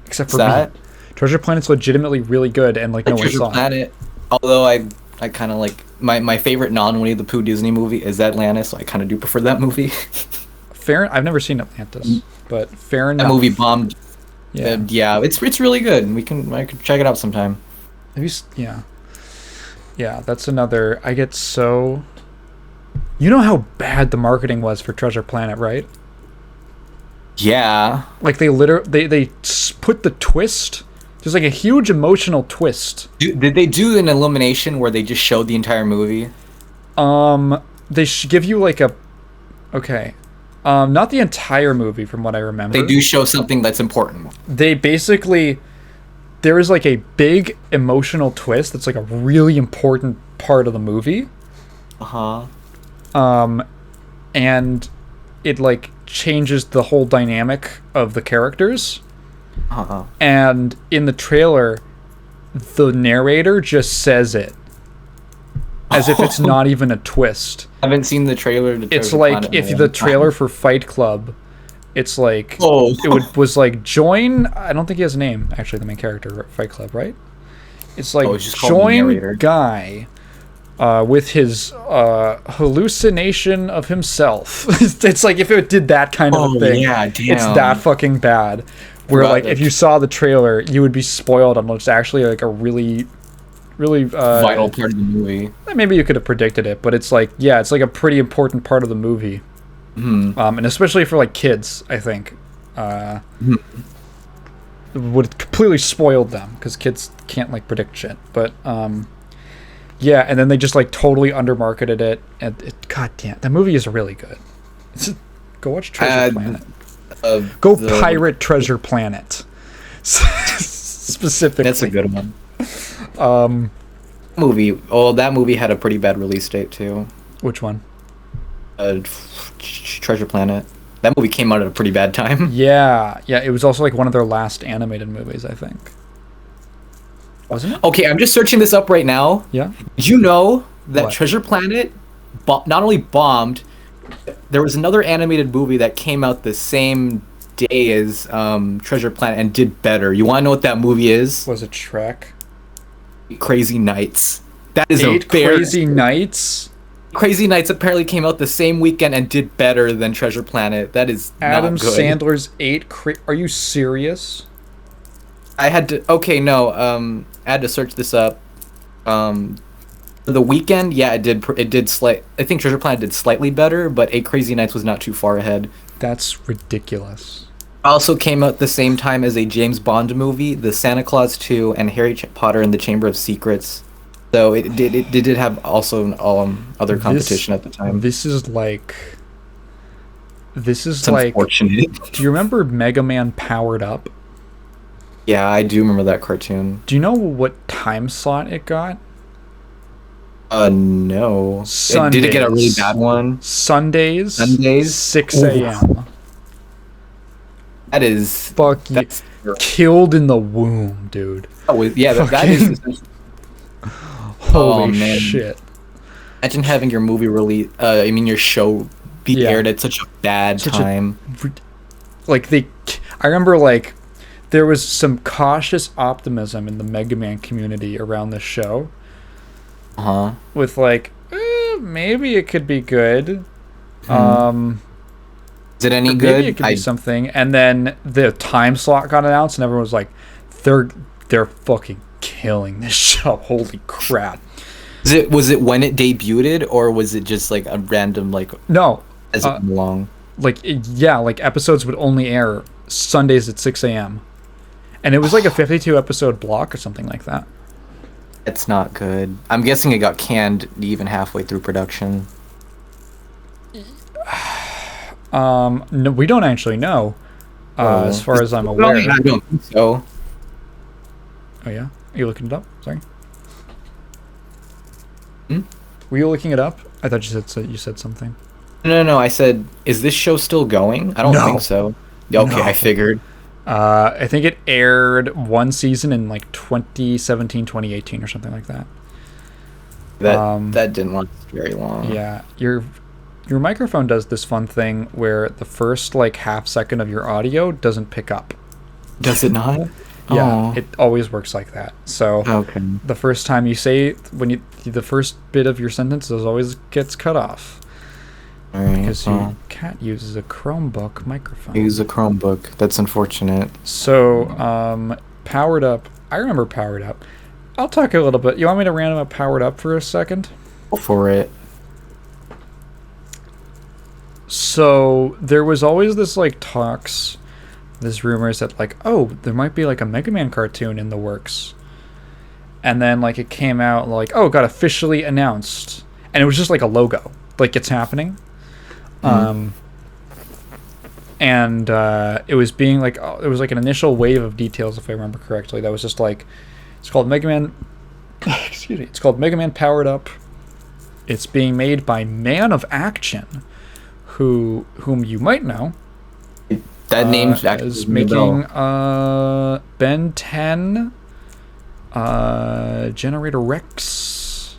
except for me. Treasure Planet's legitimately really good, and like no one saw it. Although I kind of like my favorite non-Winnie the Pooh Disney movie is Atlantis, so I kind of do prefer that movie. I've never seen Atlantis, but fair enough. That movie bombed. Yeah, it's really good. I can check it out sometime. Yeah, that's another. I get so. You know how bad the marketing was for Treasure Planet, right? Yeah. Like they put the twist. There's like a huge emotional twist. Did they do an Illumination where they just showed the entire movie? They give you like a. Okay. Not the entire movie from what I remember. They do show something that's important. They basically. There is like a big emotional twist that's like a really important part of the movie. And it like changes the whole dynamic of the characters. And in the trailer, the narrator just says it as if it's not even a twist. I haven't seen the trailer. It's like if the trailer for Fight Club, it's like was like join. I don't think he has a name actually. The main character of Fight Club, right? It's like join guy with his hallucination of himself. It's like if it did that kind of a thing. Yeah, damn. It's that fucking bad. Where like if you saw the trailer, you would be spoiled on what's actually like a really vital part of the movie. Maybe you could have predicted it, but it's like it's like a pretty important part of the movie. And especially for like kids, I think would completely spoiled them because kids can't like predict shit. But and then they just like totally undermarketed it, and god damn, that movie is really good. Go watch Treasure Planet. Pirate Treasure Planet. Specifically. That's a good one. That movie had a pretty bad release date too. Which one? Treasure Planet. That movie came out at a pretty bad time. Yeah, it was also like one of their last animated movies, I think. Wasn't it? Okay, I'm just searching this up right now. Yeah. Did you know that Treasure Planet not only bombed, there was another animated movie that came out the same day as Treasure Planet and did better. You want to know what that movie is? Was it Shrek? Crazy Nights. That is Crazy Nights? Crazy Nights apparently came out the same weekend and did better than Treasure Planet. That is Adam not good. Sandler's Are you serious? I had to I had to search this up. The weekend, it did I think Treasure Planet did slightly better, but 8 Crazy Nights was not too far ahead. That's ridiculous. Also came out the same time as a James Bond movie, The Santa Claus 2, and Harry Potter and the Chamber of Secrets. So it did have also other competition at the time. This is like unfortunate. Do you remember Megaman Powered Up? Yeah, I do remember that cartoon. Do you know what time slot it got? No. Sundays. Did it get a really bad one? Sundays? 6 a.m. That is Fuck you. that's Killed in the womb, dude. oh yeah, that is essentially, Holy man. shit. Imagine having your movie release I mean your show be Yeah. aired at such a bad time. Like I remember like there was some cautious optimism in the Mega Man community around this show. Uh-huh. With like, maybe it could be good. Is it any good? Maybe it could be something. And then the time slot got announced, and everyone was like, "They're fucking killing this show! Holy crap!" Was it when it debuted, or was it just like a random like No, as it went along? like episodes would only air Sundays at 6 a.m. and it was like a 52 episode block or something like that. It's not good. I'm guessing it got canned even halfway through production. No, we don't actually know. As far as I'm aware. I don't think so. Oh yeah, are you looking it up? Sorry. Were you looking it up? I thought you said something. No. I said, is this show still going? I don't think so. Okay, No. I figured. I think it aired one season in like 2017, 2018 or something like that. That didn't last very long. Yeah, your microphone does this fun thing where the first like half second of your audio doesn't pick up. Does it not? Yeah, it always works like that. So Okay. the first time you say the first bit of your sentences always gets cut off. All right. Because your cat uses a Chromebook microphone. Use a Chromebook. That's unfortunate. So, Powered Up. I remember Powered Up. I'll talk a little bit. You want me to random up Powered Up for a second? Go for it. So, there was always this, like, talks, this rumors that, like, oh, there might be, like, a Mega Man cartoon in the works. And then, like, it came out, like, oh, it got officially announced. And it was just, like, a logo. Like, it's happening. And it was being like it was like an initial wave of details, if I remember correctly, that was just like, it's called Mega Man excuse me, it's called Mega Man Powered Up. It's being made by Man of Action, whom you might know. That name's actually is making Ben 10, Generator Rex,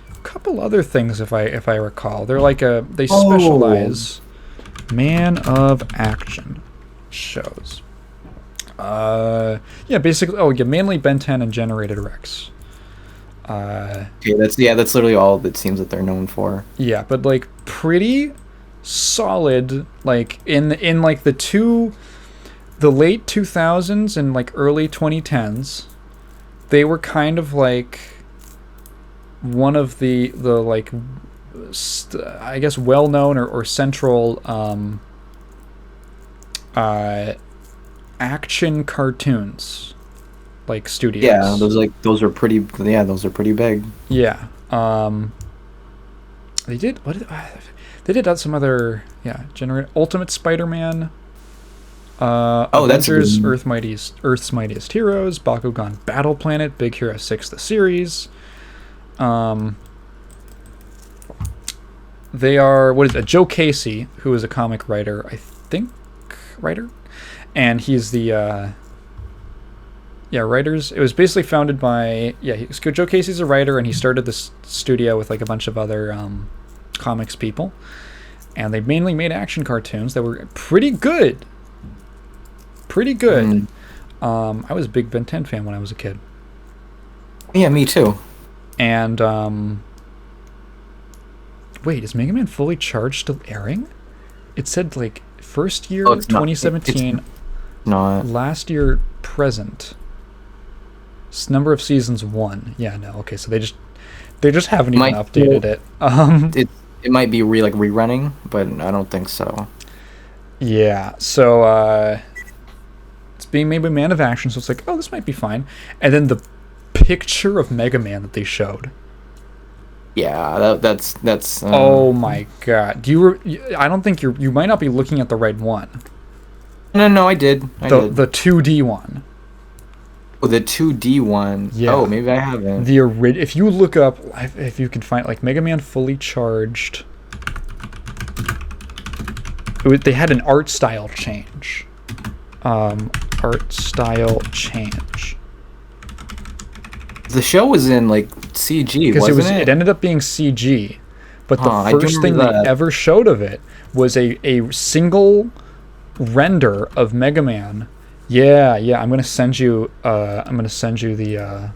a couple other things if I recall. They're like they specialize Man of Action shows. Yeah, basically mainly Ben 10 and Generated Rex. Okay, that's literally all that seems that they're known for. Yeah, but like pretty solid, like in like the late 2000s and like early 2010s, they were kind of like one of the like I guess well-known or central action cartoons, like studios. Yeah, those are pretty big. Yeah. They did some other Ultimate Spider-Man, Avengers, Earth's Mightiest Heroes, Bakugan Battle Planet, Big Hero 6 the series. They are Joe Casey, who is a comic writer, and he's the writers. It was basically founded by Joe Casey's a writer, and he started this studio with like a bunch of other comics people, and they mainly made action cartoons that were pretty good. I was a big Ben 10 fan when I was a kid. Yeah, me too. And wait, is Mega Man Fully Charged still airing? It said like first year 2017, not last year present. Number of seasons 1. Yeah, no, okay, so they just haven't even updated it. It might be rerunning, but I don't think so. Yeah, so it's being made by Man of Action, so it's like, oh, this might be fine. And then the picture of Mega Man that they showed. Yeah, that's. Oh my god! I don't think you might not be looking at the right one. No, I did. The 2D one. Oh, the 2D one. Yeah. Oh, maybe I haven't. If you look up, if you can find like Mega Man Fully Charged, they had an art style change. Art style change. The show was in like CG, Because wasn't it? it ended up being CG, but I the do first thing remember they that. ever showed of it was a single render of Mega Man. Yeah, I'm gonna send you the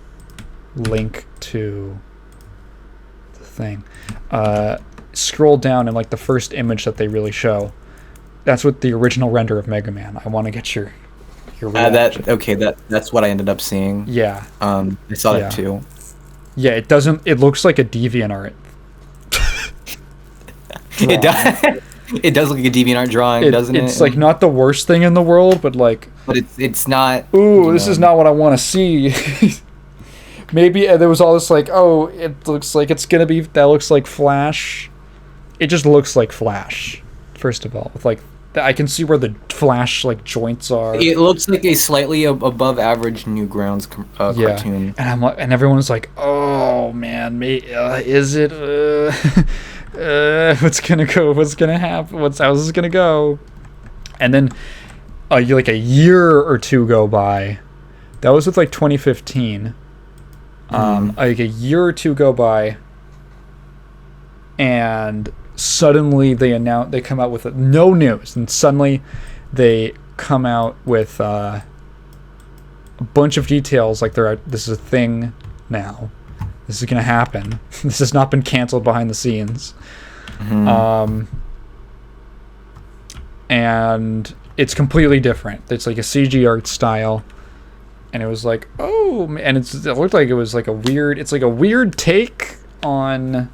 link to the thing. Scroll down, and like the first image that they really show, that's what the original render of Mega Man. I want to get your reaction. That's what I ended up seeing. Yeah, I saw Yeah. that too. yeah. It looks like a DeviantArt. It does. It does look like a DeviantArt drawing, doesn't it? It's like not the worst thing in the world, but like, But it's not. ooh, this is not what I want to see. Maybe there was all this like, oh, it looks like it's gonna be, that looks like Flash. It just looks like Flash, first of all. With like, I can see where the Flash like joints are. It looks like a slightly above average Newgrounds cartoon. And I'm like, and everyone's like, oh man, is it? What's gonna go? What's gonna happen? How's this gonna go? And then, like a year or two go by. That was with like 2015. Like a year or two go by, and suddenly they come out with no news, and suddenly they come out with a bunch of details like this is a thing now. This is gonna happen. This has not been canceled behind the scenes. And it's completely different. It's like a CG art style, and it was like, oh, and it looked like it was like a weird take on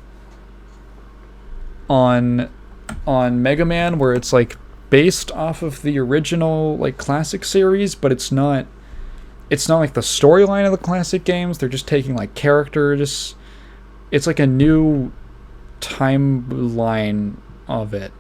Mega Man, where it's like based off of the original like classic series, but it's not like the storyline of the classic games. They're just taking like characters. It's like a new timeline of it.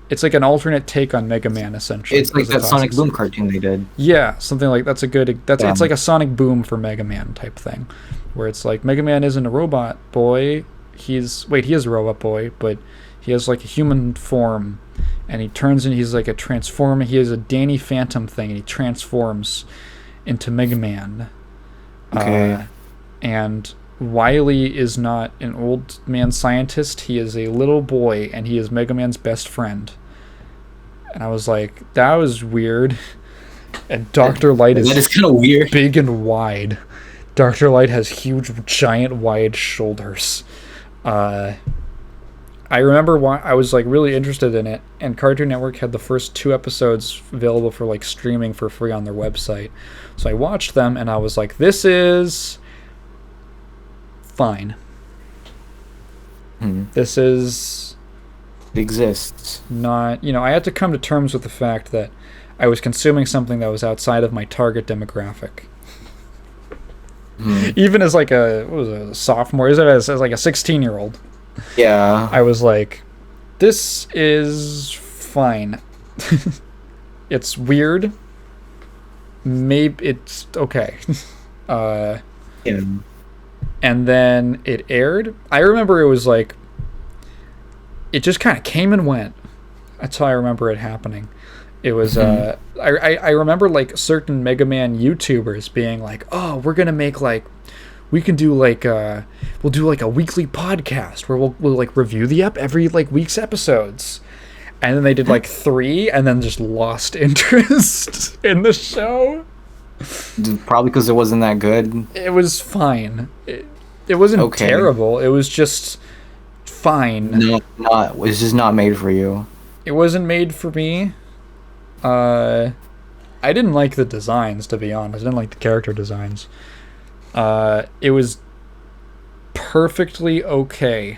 It's like an alternate take on Mega Man, essentially. It's like that Sonic Boom cartoon they did. Yeah, something like that's a good. It's like a Sonic Boom for Mega Man type thing, where it's like Mega Man isn't a robot boy. He is a robot boy, but he has like a human form, and he turns in. He's like a transformer. He is a Danny Phantom thing, and he transforms into Mega Man. Okay. And Wily is not an old man scientist. He is a little boy, and he is Mega Man's best friend. And I was like, that was weird. And Dr. Light is kind of weird. Big and wide. Dr. Light has huge, giant, wide shoulders. I remember why I was like really interested in it, and Cartoon Network had the first 2 episodes available for like streaming for free on their website. So I watched them, and I was like, this is fine. This is... It exists. Not... I had to come to terms with the fact that I was consuming something that was outside of my target demographic. Even as like a sophomore, as like a 16-year-old. Yeah. I was like, this is fine. It's weird. Maybe it's okay. Yeah. And then it aired. I remember it was like, it just kind of came and went. That's how I remember it happening. It was, I remember like certain Mega Man YouTubers being like, oh, we're going to make like, we can do like, we'll do like a weekly podcast where we'll like review every like week's episodes. And then they did like 3 and then just lost interest in the show. Probably because it wasn't that good. It was fine. It wasn't terrible. It was just fine. No, it was just not made for you. It wasn't made for me. I didn't like the designs, to be honest. I didn't like the character designs. It was perfectly okay.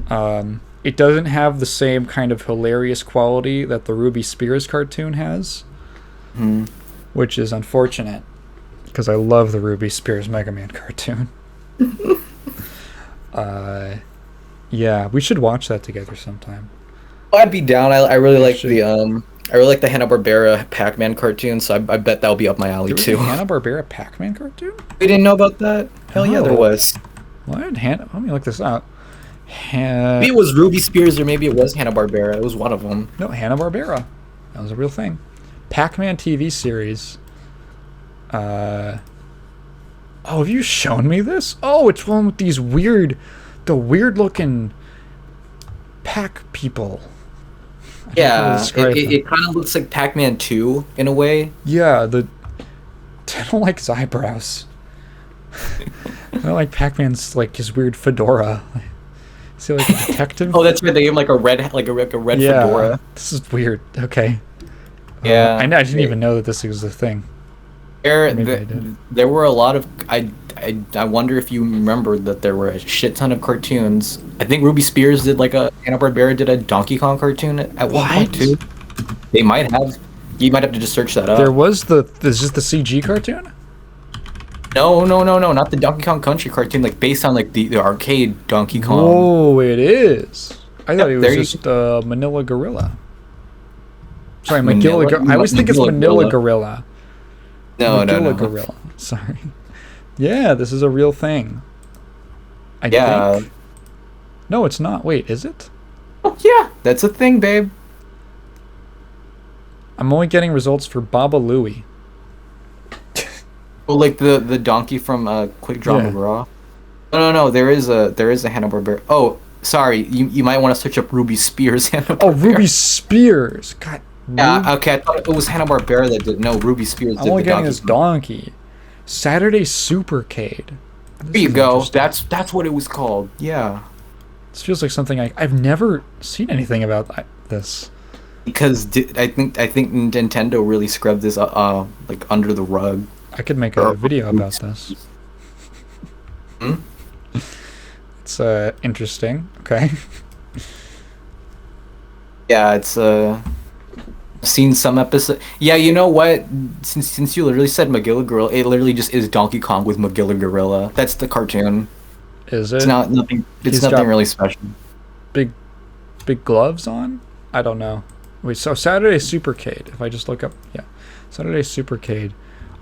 It doesn't have the same kind of hilarious quality that the Ruby Spears cartoon has, which is unfortunate, because I love the Ruby Spears Mega Man cartoon. Yeah, we should watch that together sometime. Oh, I'd be down. I really like the Hanna-Barbera Pac-Man cartoon, so I bet that'll be up my alley too. Hanna-Barbera Pac-Man cartoon? We didn't know about that? Hell yeah, there was. What? Let me look this up. Maybe it was Ruby Spears, or maybe it was Hanna-Barbera. It was one of them. No, Hanna-Barbera. That was a real thing. Pac-Man TV series. Oh, have you shown me this? Oh, it's one with these weird looking Pac people. Yeah, it kind of looks like Pac-Man 2 in a way. Yeah, I don't like his eyebrows. I don't like Pac-Man's like his weird fedora. Is he like a detective? Oh, that's right. They have like a red fedora. This is weird. Okay. Yeah, I didn't even know that this was a thing. There were a lot of I wonder if you remember that there were a shit ton of cartoons. I think Ruby Spears did like Hanna-Barbera did a Donkey Kong cartoon at one point too. They might have. You might have to just search that up. There was this is the CG cartoon? No, not the Donkey Kong Country cartoon, like based on like the arcade Donkey Kong. Oh, it is. I thought it was there you just Manila Gorilla. Sorry, I always think it's Manila Gorilla. No. Gorilla. Sorry. Yeah, this is a real thing. I think. No, it's not. Wait, is it? Oh yeah, that's a thing, babe. I'm only getting results for Baba Louie. Oh, like the donkey from Quick Draw McGraw. No. There is a Hanna-Barbera. Oh, sorry. You might want to search up Ruby Spears. Oh, Ruby Spears. God. Yeah. Okay. I thought it was Hanna-Barbera that did. No, Ruby Spears did. I'm only getting this donkey. donkey. Saturday Supercade. There you go. That's what it was called. Yeah. This feels like something I've never seen anything about this. Because I think Nintendo really scrubbed this like under the rug. I could make a video about this. It's interesting. Okay. Yeah, it's seen some episode. Yeah, you know what? Since you literally said Magilla Gorilla, it literally just is Donkey Kong with Magilla Gorilla. That's the cartoon. Is it? It's nothing. It's nothing really special. Big gloves on? I don't know. Wait, so Saturday Supercade. If I just look up, Saturday Supercade.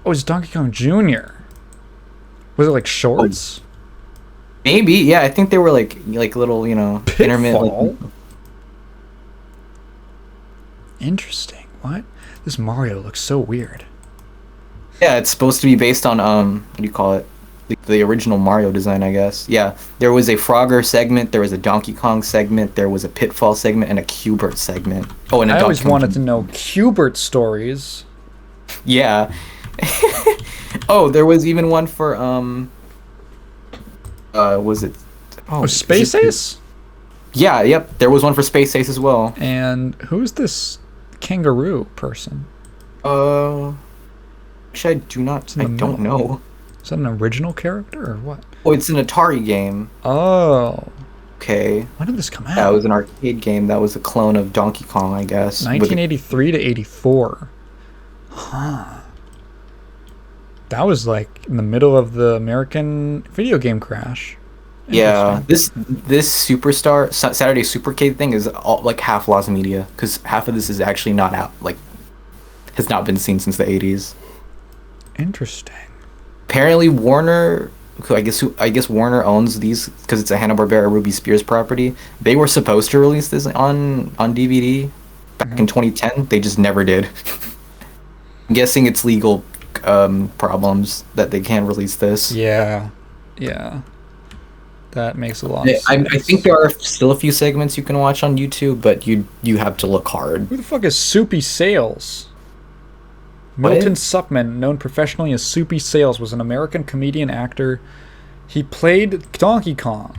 Oh, it's Donkey Kong Jr. Was it like shorts? Maybe, yeah. I think they were like little, intermittent. Interesting. What? This Mario looks so weird. Yeah, it's supposed to be based on what do you call it? The original Mario design, I guess. Yeah, there was a Frogger segment, there was a Donkey Kong segment, there was a Pitfall segment, and a Q*bert segment. Oh, and I always wanted to know Q*bert stories. Yeah. Oh, there was even one for was it? Oh, Space Ace? Yeah, yep. There was one for Space Ace as well. And who's this kangaroo person? Actually, I don't know. Is that an original character or what? Oh, it's an Atari game. Oh. Okay. When did this come out? That was an arcade game. That was a clone of Donkey Kong, I guess. 1983 to 84. Huh. That was like in the middle of the American video game crash. Yeah, this Superstar Saturday Supercade thing is all like half lost media because half of this is actually not out, like has not been seen since the 80s. Interesting. Apparently Warner, I guess Warner owns these because it's a Hanna-Barbera Ruby Spears property. They were supposed to release this on DVD back in 2010. They just never did. I'm guessing it's legal problems that they can't release this. Yeah. That makes a lot of sense. I think there are still a few segments you can watch on YouTube, but you have to look hard. Who the fuck is Soupy Sales? Milton Suckman, known professionally as Soupy Sales, was an American comedian actor. He played Donkey Kong.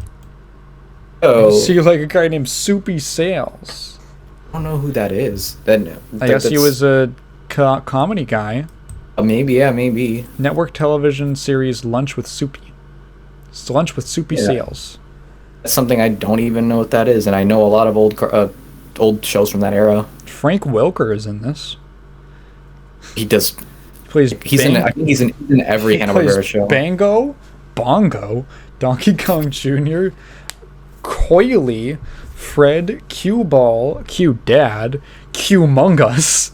Oh. See, like a guy named Soupy Sales. I don't know who that is. I guess he was a comedy guy. Maybe. Network television series Lunch with Soupy. It's Lunch with Soupy Sales. That's something I don't even know what that is, and I know a lot of old shows from that era. Frank Welker is in this. He does. I think he's in every Hanna-Barbera show. Bongo, Donkey Kong Jr., Coily, Fred, Q Ball, Q Dad, Q Mungus.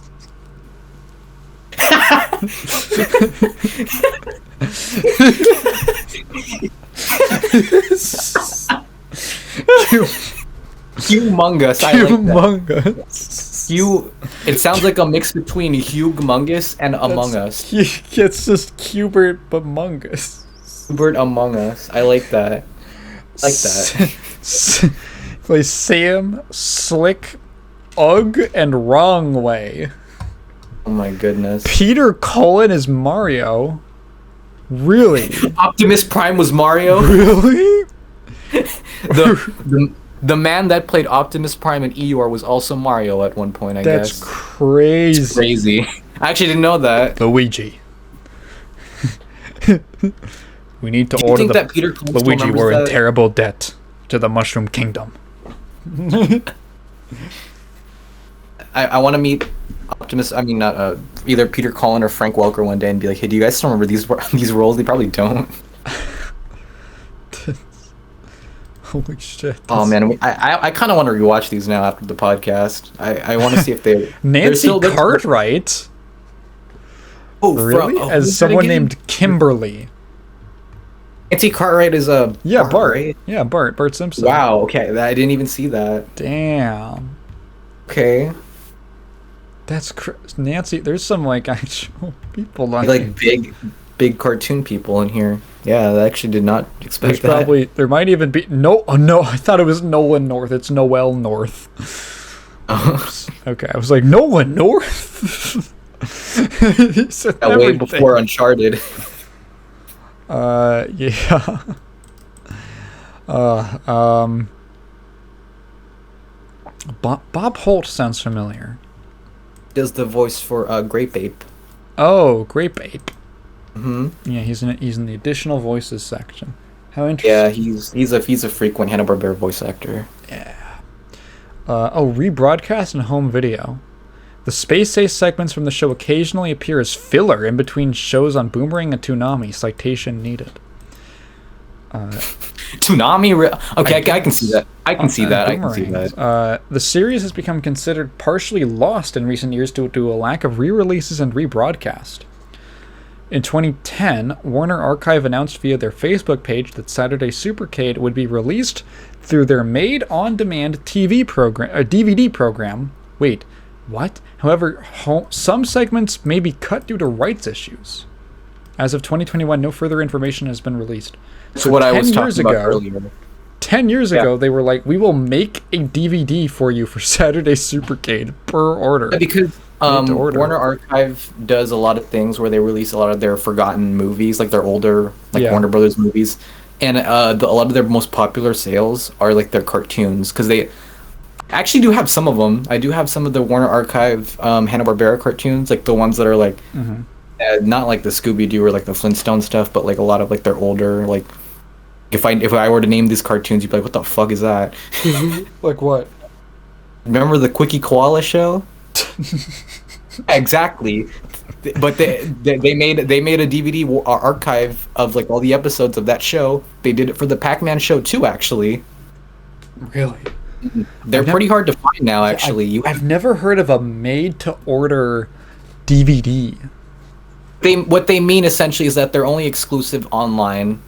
Humongous. Humongous. It sounds like a mix between Humongous and Among Us. It's just Cubert but Mungus. Hubert Among Us. I like that. Play Sam, Slick, Ugg, and Wrong Way. Oh my goodness. Peter Cullen is Mario. Really? Optimus Prime was Mario. Really? The man that played Optimus Prime in Eeyore was also Mario at one point, I guess. That's crazy. It's crazy. I actually didn't know that. Luigi. We need to Do you order think that Peter Cullen still Luigi, remembers we're in that? terrible debt to the Mushroom Kingdom. I want to meet Optimus. I mean, not either Peter Cullen or Frank Welker one day and be like, hey, do you guys still remember these roles? They probably don't. Holy shit. Oh man, I kind of want to rewatch these now after the podcast. I want to see if they. Nancy Cartwright. Oh, really? As someone named Kimberly. Nancy Cartwright is a Bart. Right? Yeah, Bart Simpson. Wow. Okay, I didn't even see that. Damn. Okay. That's Nancy. There's some like actual people on like big cartoon people in here. Yeah, I actually did not expect that. Probably there might even be no. I thought it was Nolan North. It's Noel North. Okay, I was like Nolan North. Way before Uncharted. Yeah. Bob Holt sounds familiar. Does the voice for Grape Ape. Oh, Grape Ape. Mm-hmm. Yeah, he's in the additional voices section. How interesting. Yeah, he's a frequent Hanna-Barbera voice actor. Yeah. Rebroadcast and home video. The Space Ace segments from the show occasionally appear as filler in between shows on Boomerang and Toonami. Citation needed. Toonami? Okay, I can see that. I can see that. The series has become considered partially lost in recent years due to a lack of re-releases and rebroadcast. In 2010, Warner Archive announced via their Facebook page that Saturday Supercade would be released through their made-on-demand DVD program. Wait, what? However, some segments may be cut due to rights issues. As of 2021, no further information has been released. So what I was talking about earlier. 10 years ago, they were like, we will make a DVD for you for Saturday Supercade per order. Yeah, because Warner Archive does a lot of things where they release a lot of their forgotten movies, like their older Warner Brothers movies. And a lot of their most popular sales are like their cartoons, because they actually do have some of them. I do have some of the Warner Archive Hanna-Barbera cartoons, like the ones that are like, not like the Scooby-Doo or like the Flintstone stuff, but like a lot of like their older, like, if I were to name these cartoons, you'd be like, what the fuck is that? Like what? Remember the Quickie Koala show? Exactly. But they made a DVD archive of like all the episodes of that show. They did it for the Pac-Man show too, actually. Really? They're pretty hard to find now, actually. I've never heard of a made-to-order DVD. What they mean essentially is that they're only exclusive online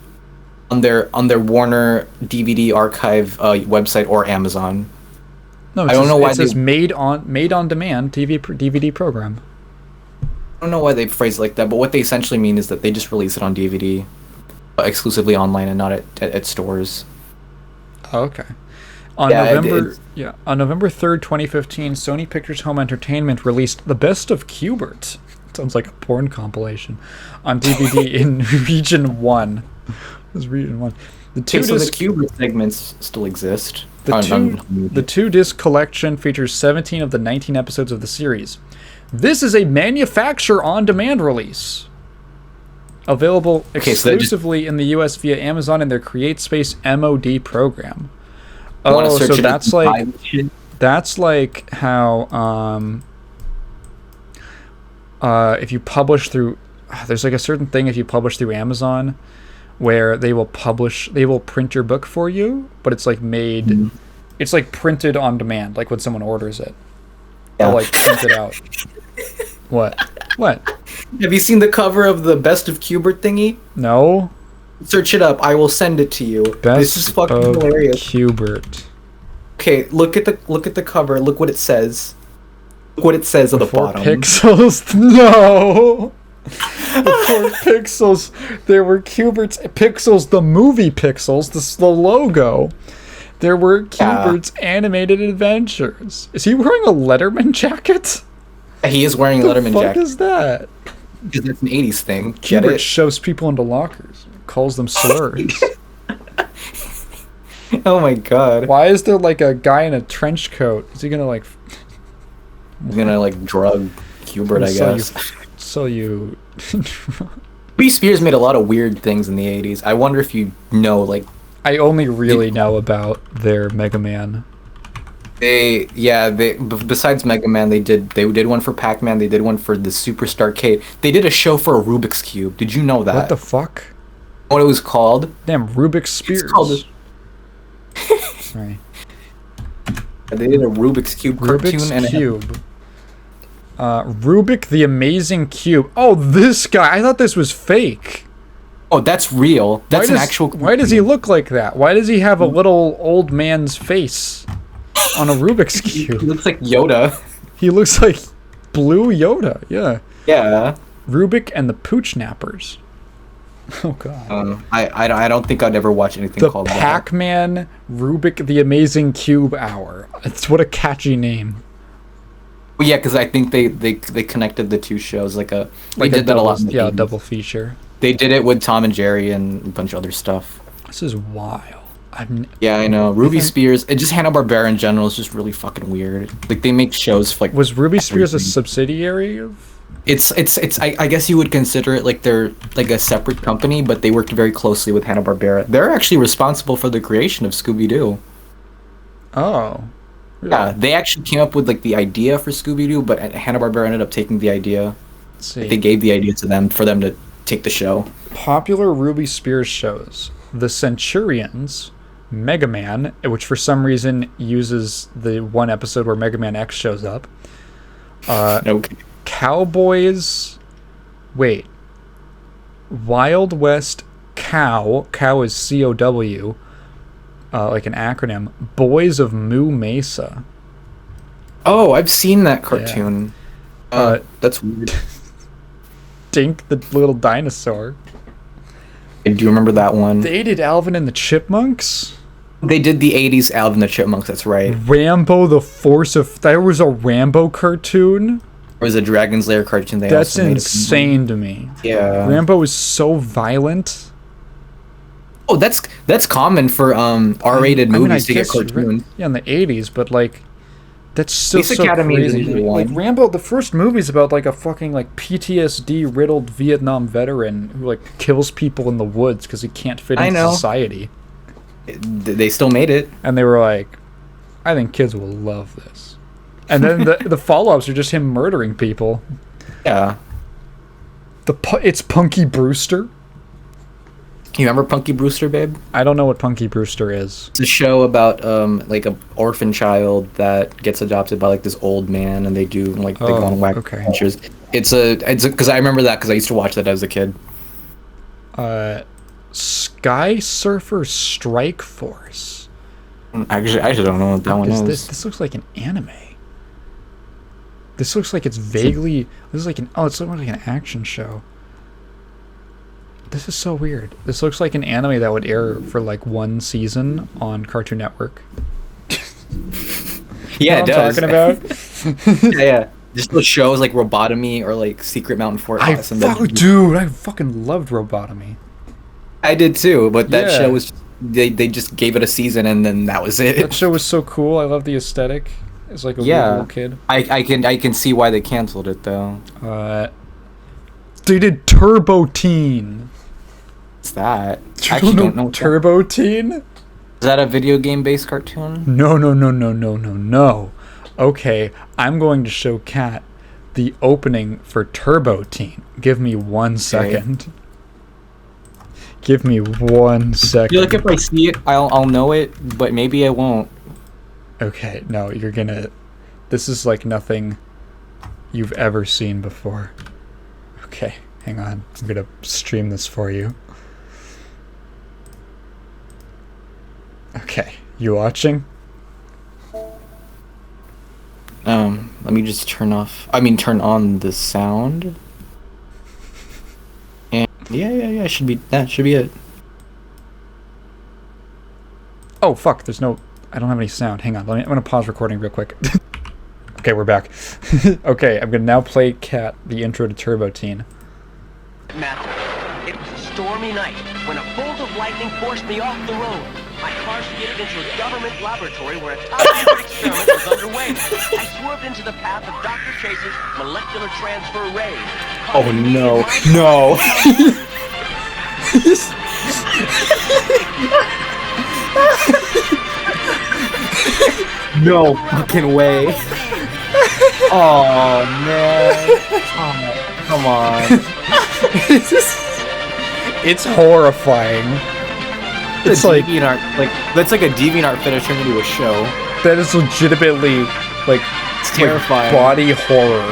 on their Warner DVD archive website or Amazon. No, I don't know why it says made on demand DVD program. I don't know why they phrase it like that, but what they essentially mean is that they just release it on DVD, exclusively online and not at stores. Oh, okay. On November 3rd, 2015, Sony Pictures Home Entertainment released The Best of Q*bert. Sounds like a porn compilation on DVD in Region 1. It was Region 1. The Q*bert segments still exist. The two-disc collection features 17 of the 19 episodes of the series. This is a manufacturer-on-demand release. Available exclusively in the US via Amazon and their CreateSpace MOD program. Oh, so that's like how if you publish through, there's like a certain thing if you publish through Amazon where they will print your book for you, but it's like made, it's like printed on demand, like when someone orders it. They'll like print it out. What? Have you seen the cover of the Best of Q*bert thingy? No. Search it up. I will send it to you. This is fucking hilarious. Q*bert. Okay, look at the cover. Look what it says. Look what it says at the Before bottom. Pixels, no. Before Pixels, there were Cubert's Pixels, the movie Pixels, the logo. There were Cubert's animated adventures. Is he wearing a Letterman jacket? He is wearing a What the Letterman fuck jacket. is that? Because that's an 80s thing. Get Cubert it? shoves people into lockers, calls them slurs. Oh my god. Why is there like a guy in a trench coat? Is he gonna like He's gonna like drug Hubert, I sell guess. sell you? Britney Spears made a lot of weird things in the 80s. I wonder if you know, like, I only really know about their Mega Man. besides Mega Man, they did one for Pac-Man, they did one for the Super Starcade. They did a show for a Rubik's Cube. Did you know that? What the fuck? What it was called? Damn, Rubik's Spears. It's called Right. They did a Rubik's Cube cartoon Rubik's and Cube. Rubik the Amazing Cube. Oh, this guy. I thought this was fake. oh, that's real. That's an actual. Why does he look like that? Why does he have a little old man's face on a Rubik's He Cube? looks like Yoda. He looks like Blue Yoda. Yeah. Yeah. Rubik and the Pooch Nappers. Oh god. I don't think I'd ever watch anything The called that. Pac-Man Rubik the Amazing Cube Hour. It's what a catchy name. Well, yeah, because I think they connected the two shows like a. Like they did that a lot. yeah, a double feature. They did it with Tom and Jerry and a bunch of other stuff. This is wild. Yeah, I know. Ruby Spears, it just Hanna-Barbera in general is just really fucking weird. Like they make shows for, like. Was Ruby Spears a everything. subsidiary of? It's I guess you would consider it like they're like a separate company, but they worked very closely with Hanna-Barbera. They're actually responsible for the creation of Scooby-Doo. Oh. Really? Yeah, they actually came up with like the idea for Scooby-Doo, but Hanna-Barbera ended up taking the idea. Let's see. They gave the idea to them for them to take the show. Popular Ruby Spears shows: The Centurions, Mega Man, which for some reason uses the one episode where Mega Man X shows up. Okay. Cowboys. Wait. Wild West Cow. Cow is COW. Like an acronym. Boys of Moo Mesa. Oh, I've seen that cartoon. That's weird. Dink the little dinosaur. Do you remember that one? They did Alvin and the Chipmunks. They did the 80s Alvin the Chipmunks, that's right. Rambo the Force of... There was a Rambo cartoon? There was a Dragon's Lair cartoon they That's also made. insane to me. Yeah. Rambo is so violent. Oh, that's common for R-rated movies to get cartoons. Yeah, in the 80s, but like... That's still Police so Academy is crazy. a new Like one. Rambo, the first movie's about like a fucking like PTSD-riddled Vietnam veteran who like kills people in the woods because he can't fit I into know. society. They still made it. And they were like, I think kids will love this. And then the follow-ups are just him murdering people. Yeah. It's Punky Brewster. You remember Punky Brewster, babe? I don't know what Punky Brewster is. It's a show about like a orphan child that gets adopted by like this old man, and they do like they go on whack adventures. It's because I remember that because I used to watch that as a kid. Sky Surfer Strike Force. Actually, I actually don't know what that one is. This looks like an anime. This looks like it's vaguely. This is like an. Oh, it's looking like an action show. This is so weird. This looks like an anime that would air for like one season on Cartoon Network. Yeah, it it does. Talking about. yeah. Just those shows like Robotomy or like Secret Mountain Fort. Dude, I fucking loved Robotomy. I did too, but that Yeah. show was they just gave it a season and then that was it. That show was so cool. I love the aesthetic. It's like a little kid. I can see why they canceled it though. They did Turbo Teen. What's that? I actually don't know. Turbo Teen? Is that a video game based cartoon? No. Okay, I'm going to show Kat the opening for Turbo Teen. Give me 1 second. Give me 1 I second. feel like if I see it, I'll know it, but maybe I won't. Okay, no, you're gonna... This is like nothing you've ever seen before. Okay, hang on. I'm gonna stream this for you. Okay, you watching? Let me just turn on the sound. And yeah, that should be it. Oh fuck, I don't have any sound. Hang on, I'm gonna pause recording real quick. Okay, we're back. Okay, I'm gonna now play Cat, the intro to Turbo Teen. Master, it was a stormy night when a bolt of lightning forced me off the road. My car skidded into a government laboratory where a top-secret experiment was underway. I swerved into the path of Dr. Chase's molecular transfer ray. Oh no, no. No fucking way. Oh man. Oh, come on. It's horrifying. It's like that's like a DeviantArt fetish turned into a show. that is legitimately like It's terrifying. body horror.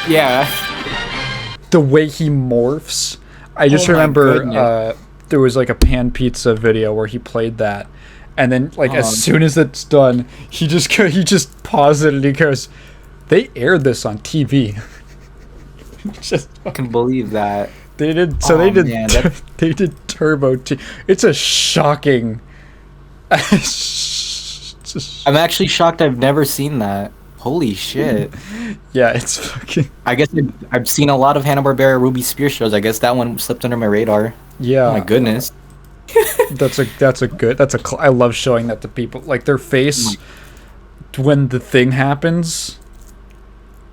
Yeah. The way he morphs. I just Oh my remember goodness. there was like a Pan Pizza video where he played that, and then like as soon as it's done, he just pauses it and he goes, "They aired this on TV." Just I can believe that. they did Man, that's- they did Turbo T. It's a shocking. I'm actually shocked I've never seen that. Holy shit. Yeah, it's fucking. I guess I've seen a lot of Hanna-Barbera Ruby Spears shows. I guess that one slipped under my radar. Yeah. Oh my goodness. I love showing that to people, like their face when the thing happens.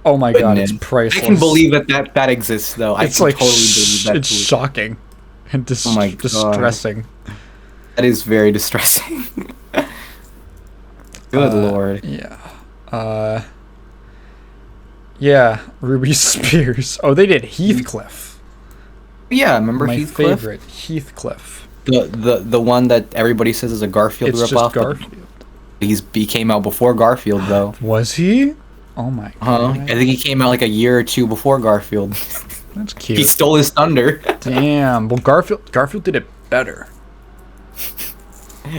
Oh my god, it's Goodness. priceless. I can believe that exists though. I It's can like totally believe that. it's too. shocking and Oh my God. distressing. That is very distressing. Good lord. Yeah. Yeah, Ruby Spears. Oh, they did Heathcliff. Yeah, remember My Heathcliff? favorite, Heathcliff. The one that everybody says is a Garfield It's just ripoff. but Garfield. He came out before Garfield though. Was he? Oh my god. I think he came out like a year or two before Garfield. That's He cute. stole his thunder. Damn. Well, Garfield did it better.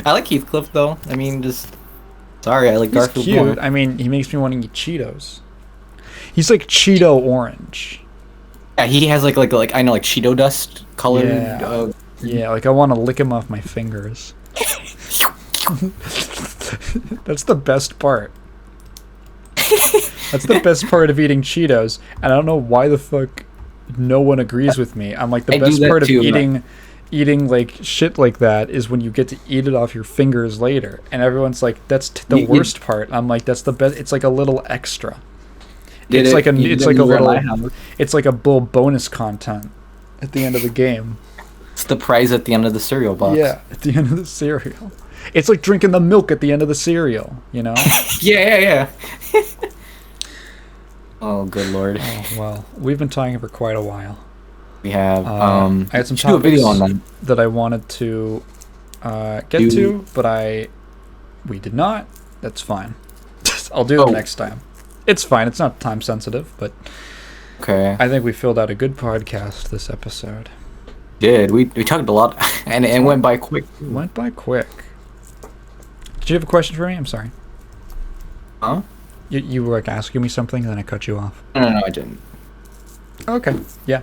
I like Heathcliff though. I mean, just sorry, I like He's Garfield cute. more. I mean, he makes me want to eat Cheetos. He's like Cheeto orange. Yeah, he has like I know like Cheeto dust colored. Yeah. Yeah, like I want to lick him off my fingers. That's the best part. That's the best part of eating Cheetos, and I don't know why the fuck no one agrees with me. I'm like, the I do best that part of too, man. eating like shit like that is when you get to eat it off your fingers later, and everyone's like, that's the worst part. I'm like, that's the best. It's like a little extra. It's like a little bonus content at the end of the game. It's the prize at the end of the cereal box. Yeah, at the end of the cereal. It's like drinking the milk at the end of the cereal, you know? Yeah. Oh, good lord. Oh, well, we've been talking for quite a while. We have. I had some should do a topics video on that. that I wanted to get to, but we did not. That's fine. I'll do it next time. It's fine. It's not time sensitive, but Okay. I think we filled out a good podcast this episode. We talked a lot, and it went by quick. It went by quick. Did you have a question for me? I'm sorry. Huh? You were like asking me something, and then I cut you off. No, I didn't. Okay. Yeah.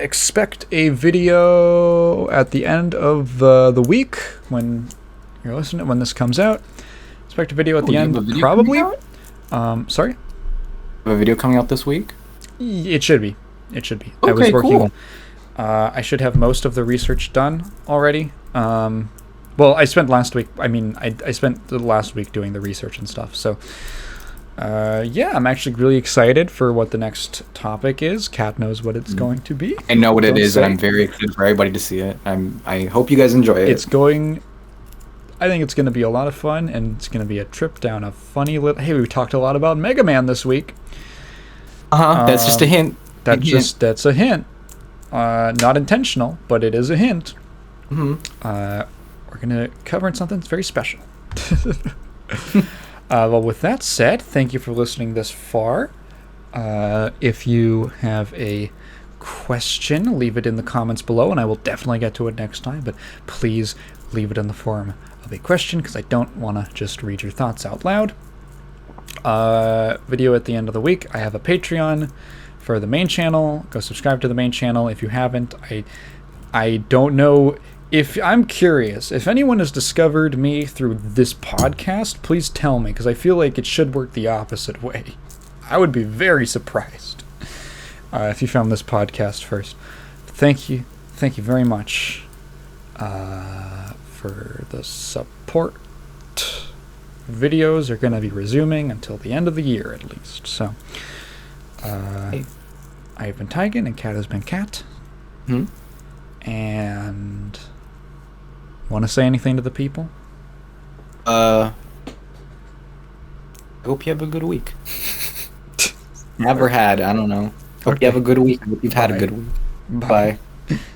Expect a video at the end of the week when you're listening, when this comes out. Expect a video at the you have end, a video probably. coming Sorry? Have a video coming out this week? It should be. It should be. Okay, I was working. cool. I should have most of the research done already. Well, I spent last week. I mean, I spent the last week doing the research and stuff. So, yeah, I'm actually really excited for what the next topic is. Kat knows what it's going to be. I know what it Don't is, say. and I'm very excited for everybody to see it. I hope you guys enjoy it. I think it's going to be a lot of fun, and it's going to be a trip down a funny little. Hey, we talked a lot about Megaman this week. That's just a hint. That's a hint. Not intentional, but it is a hint. Mm-hmm. We're gonna cover something very special. Well, with that said, thank you for listening this far. If you have a question, leave it in the comments below, and I will definitely get to it next time. But please leave it in the form of a question, because I don't want to just read your thoughts out loud. video at the end of the week. I have a Patreon for the main channel. Go subscribe to the main channel if you haven't. I don't know if I'm curious. If anyone has discovered me through this podcast, please tell me, because I feel like it should work the opposite way. I would be very surprised if you found this podcast first. Thank you very much for the support. Videos are going to be resuming until the end of the year at least. So, I have been Tigan and Cat has been Cat. And want to say anything to the people? I hope you have a good week. Never had. I don't know. Hope you have a good week. Hope you've had a good week. Bye. Bye.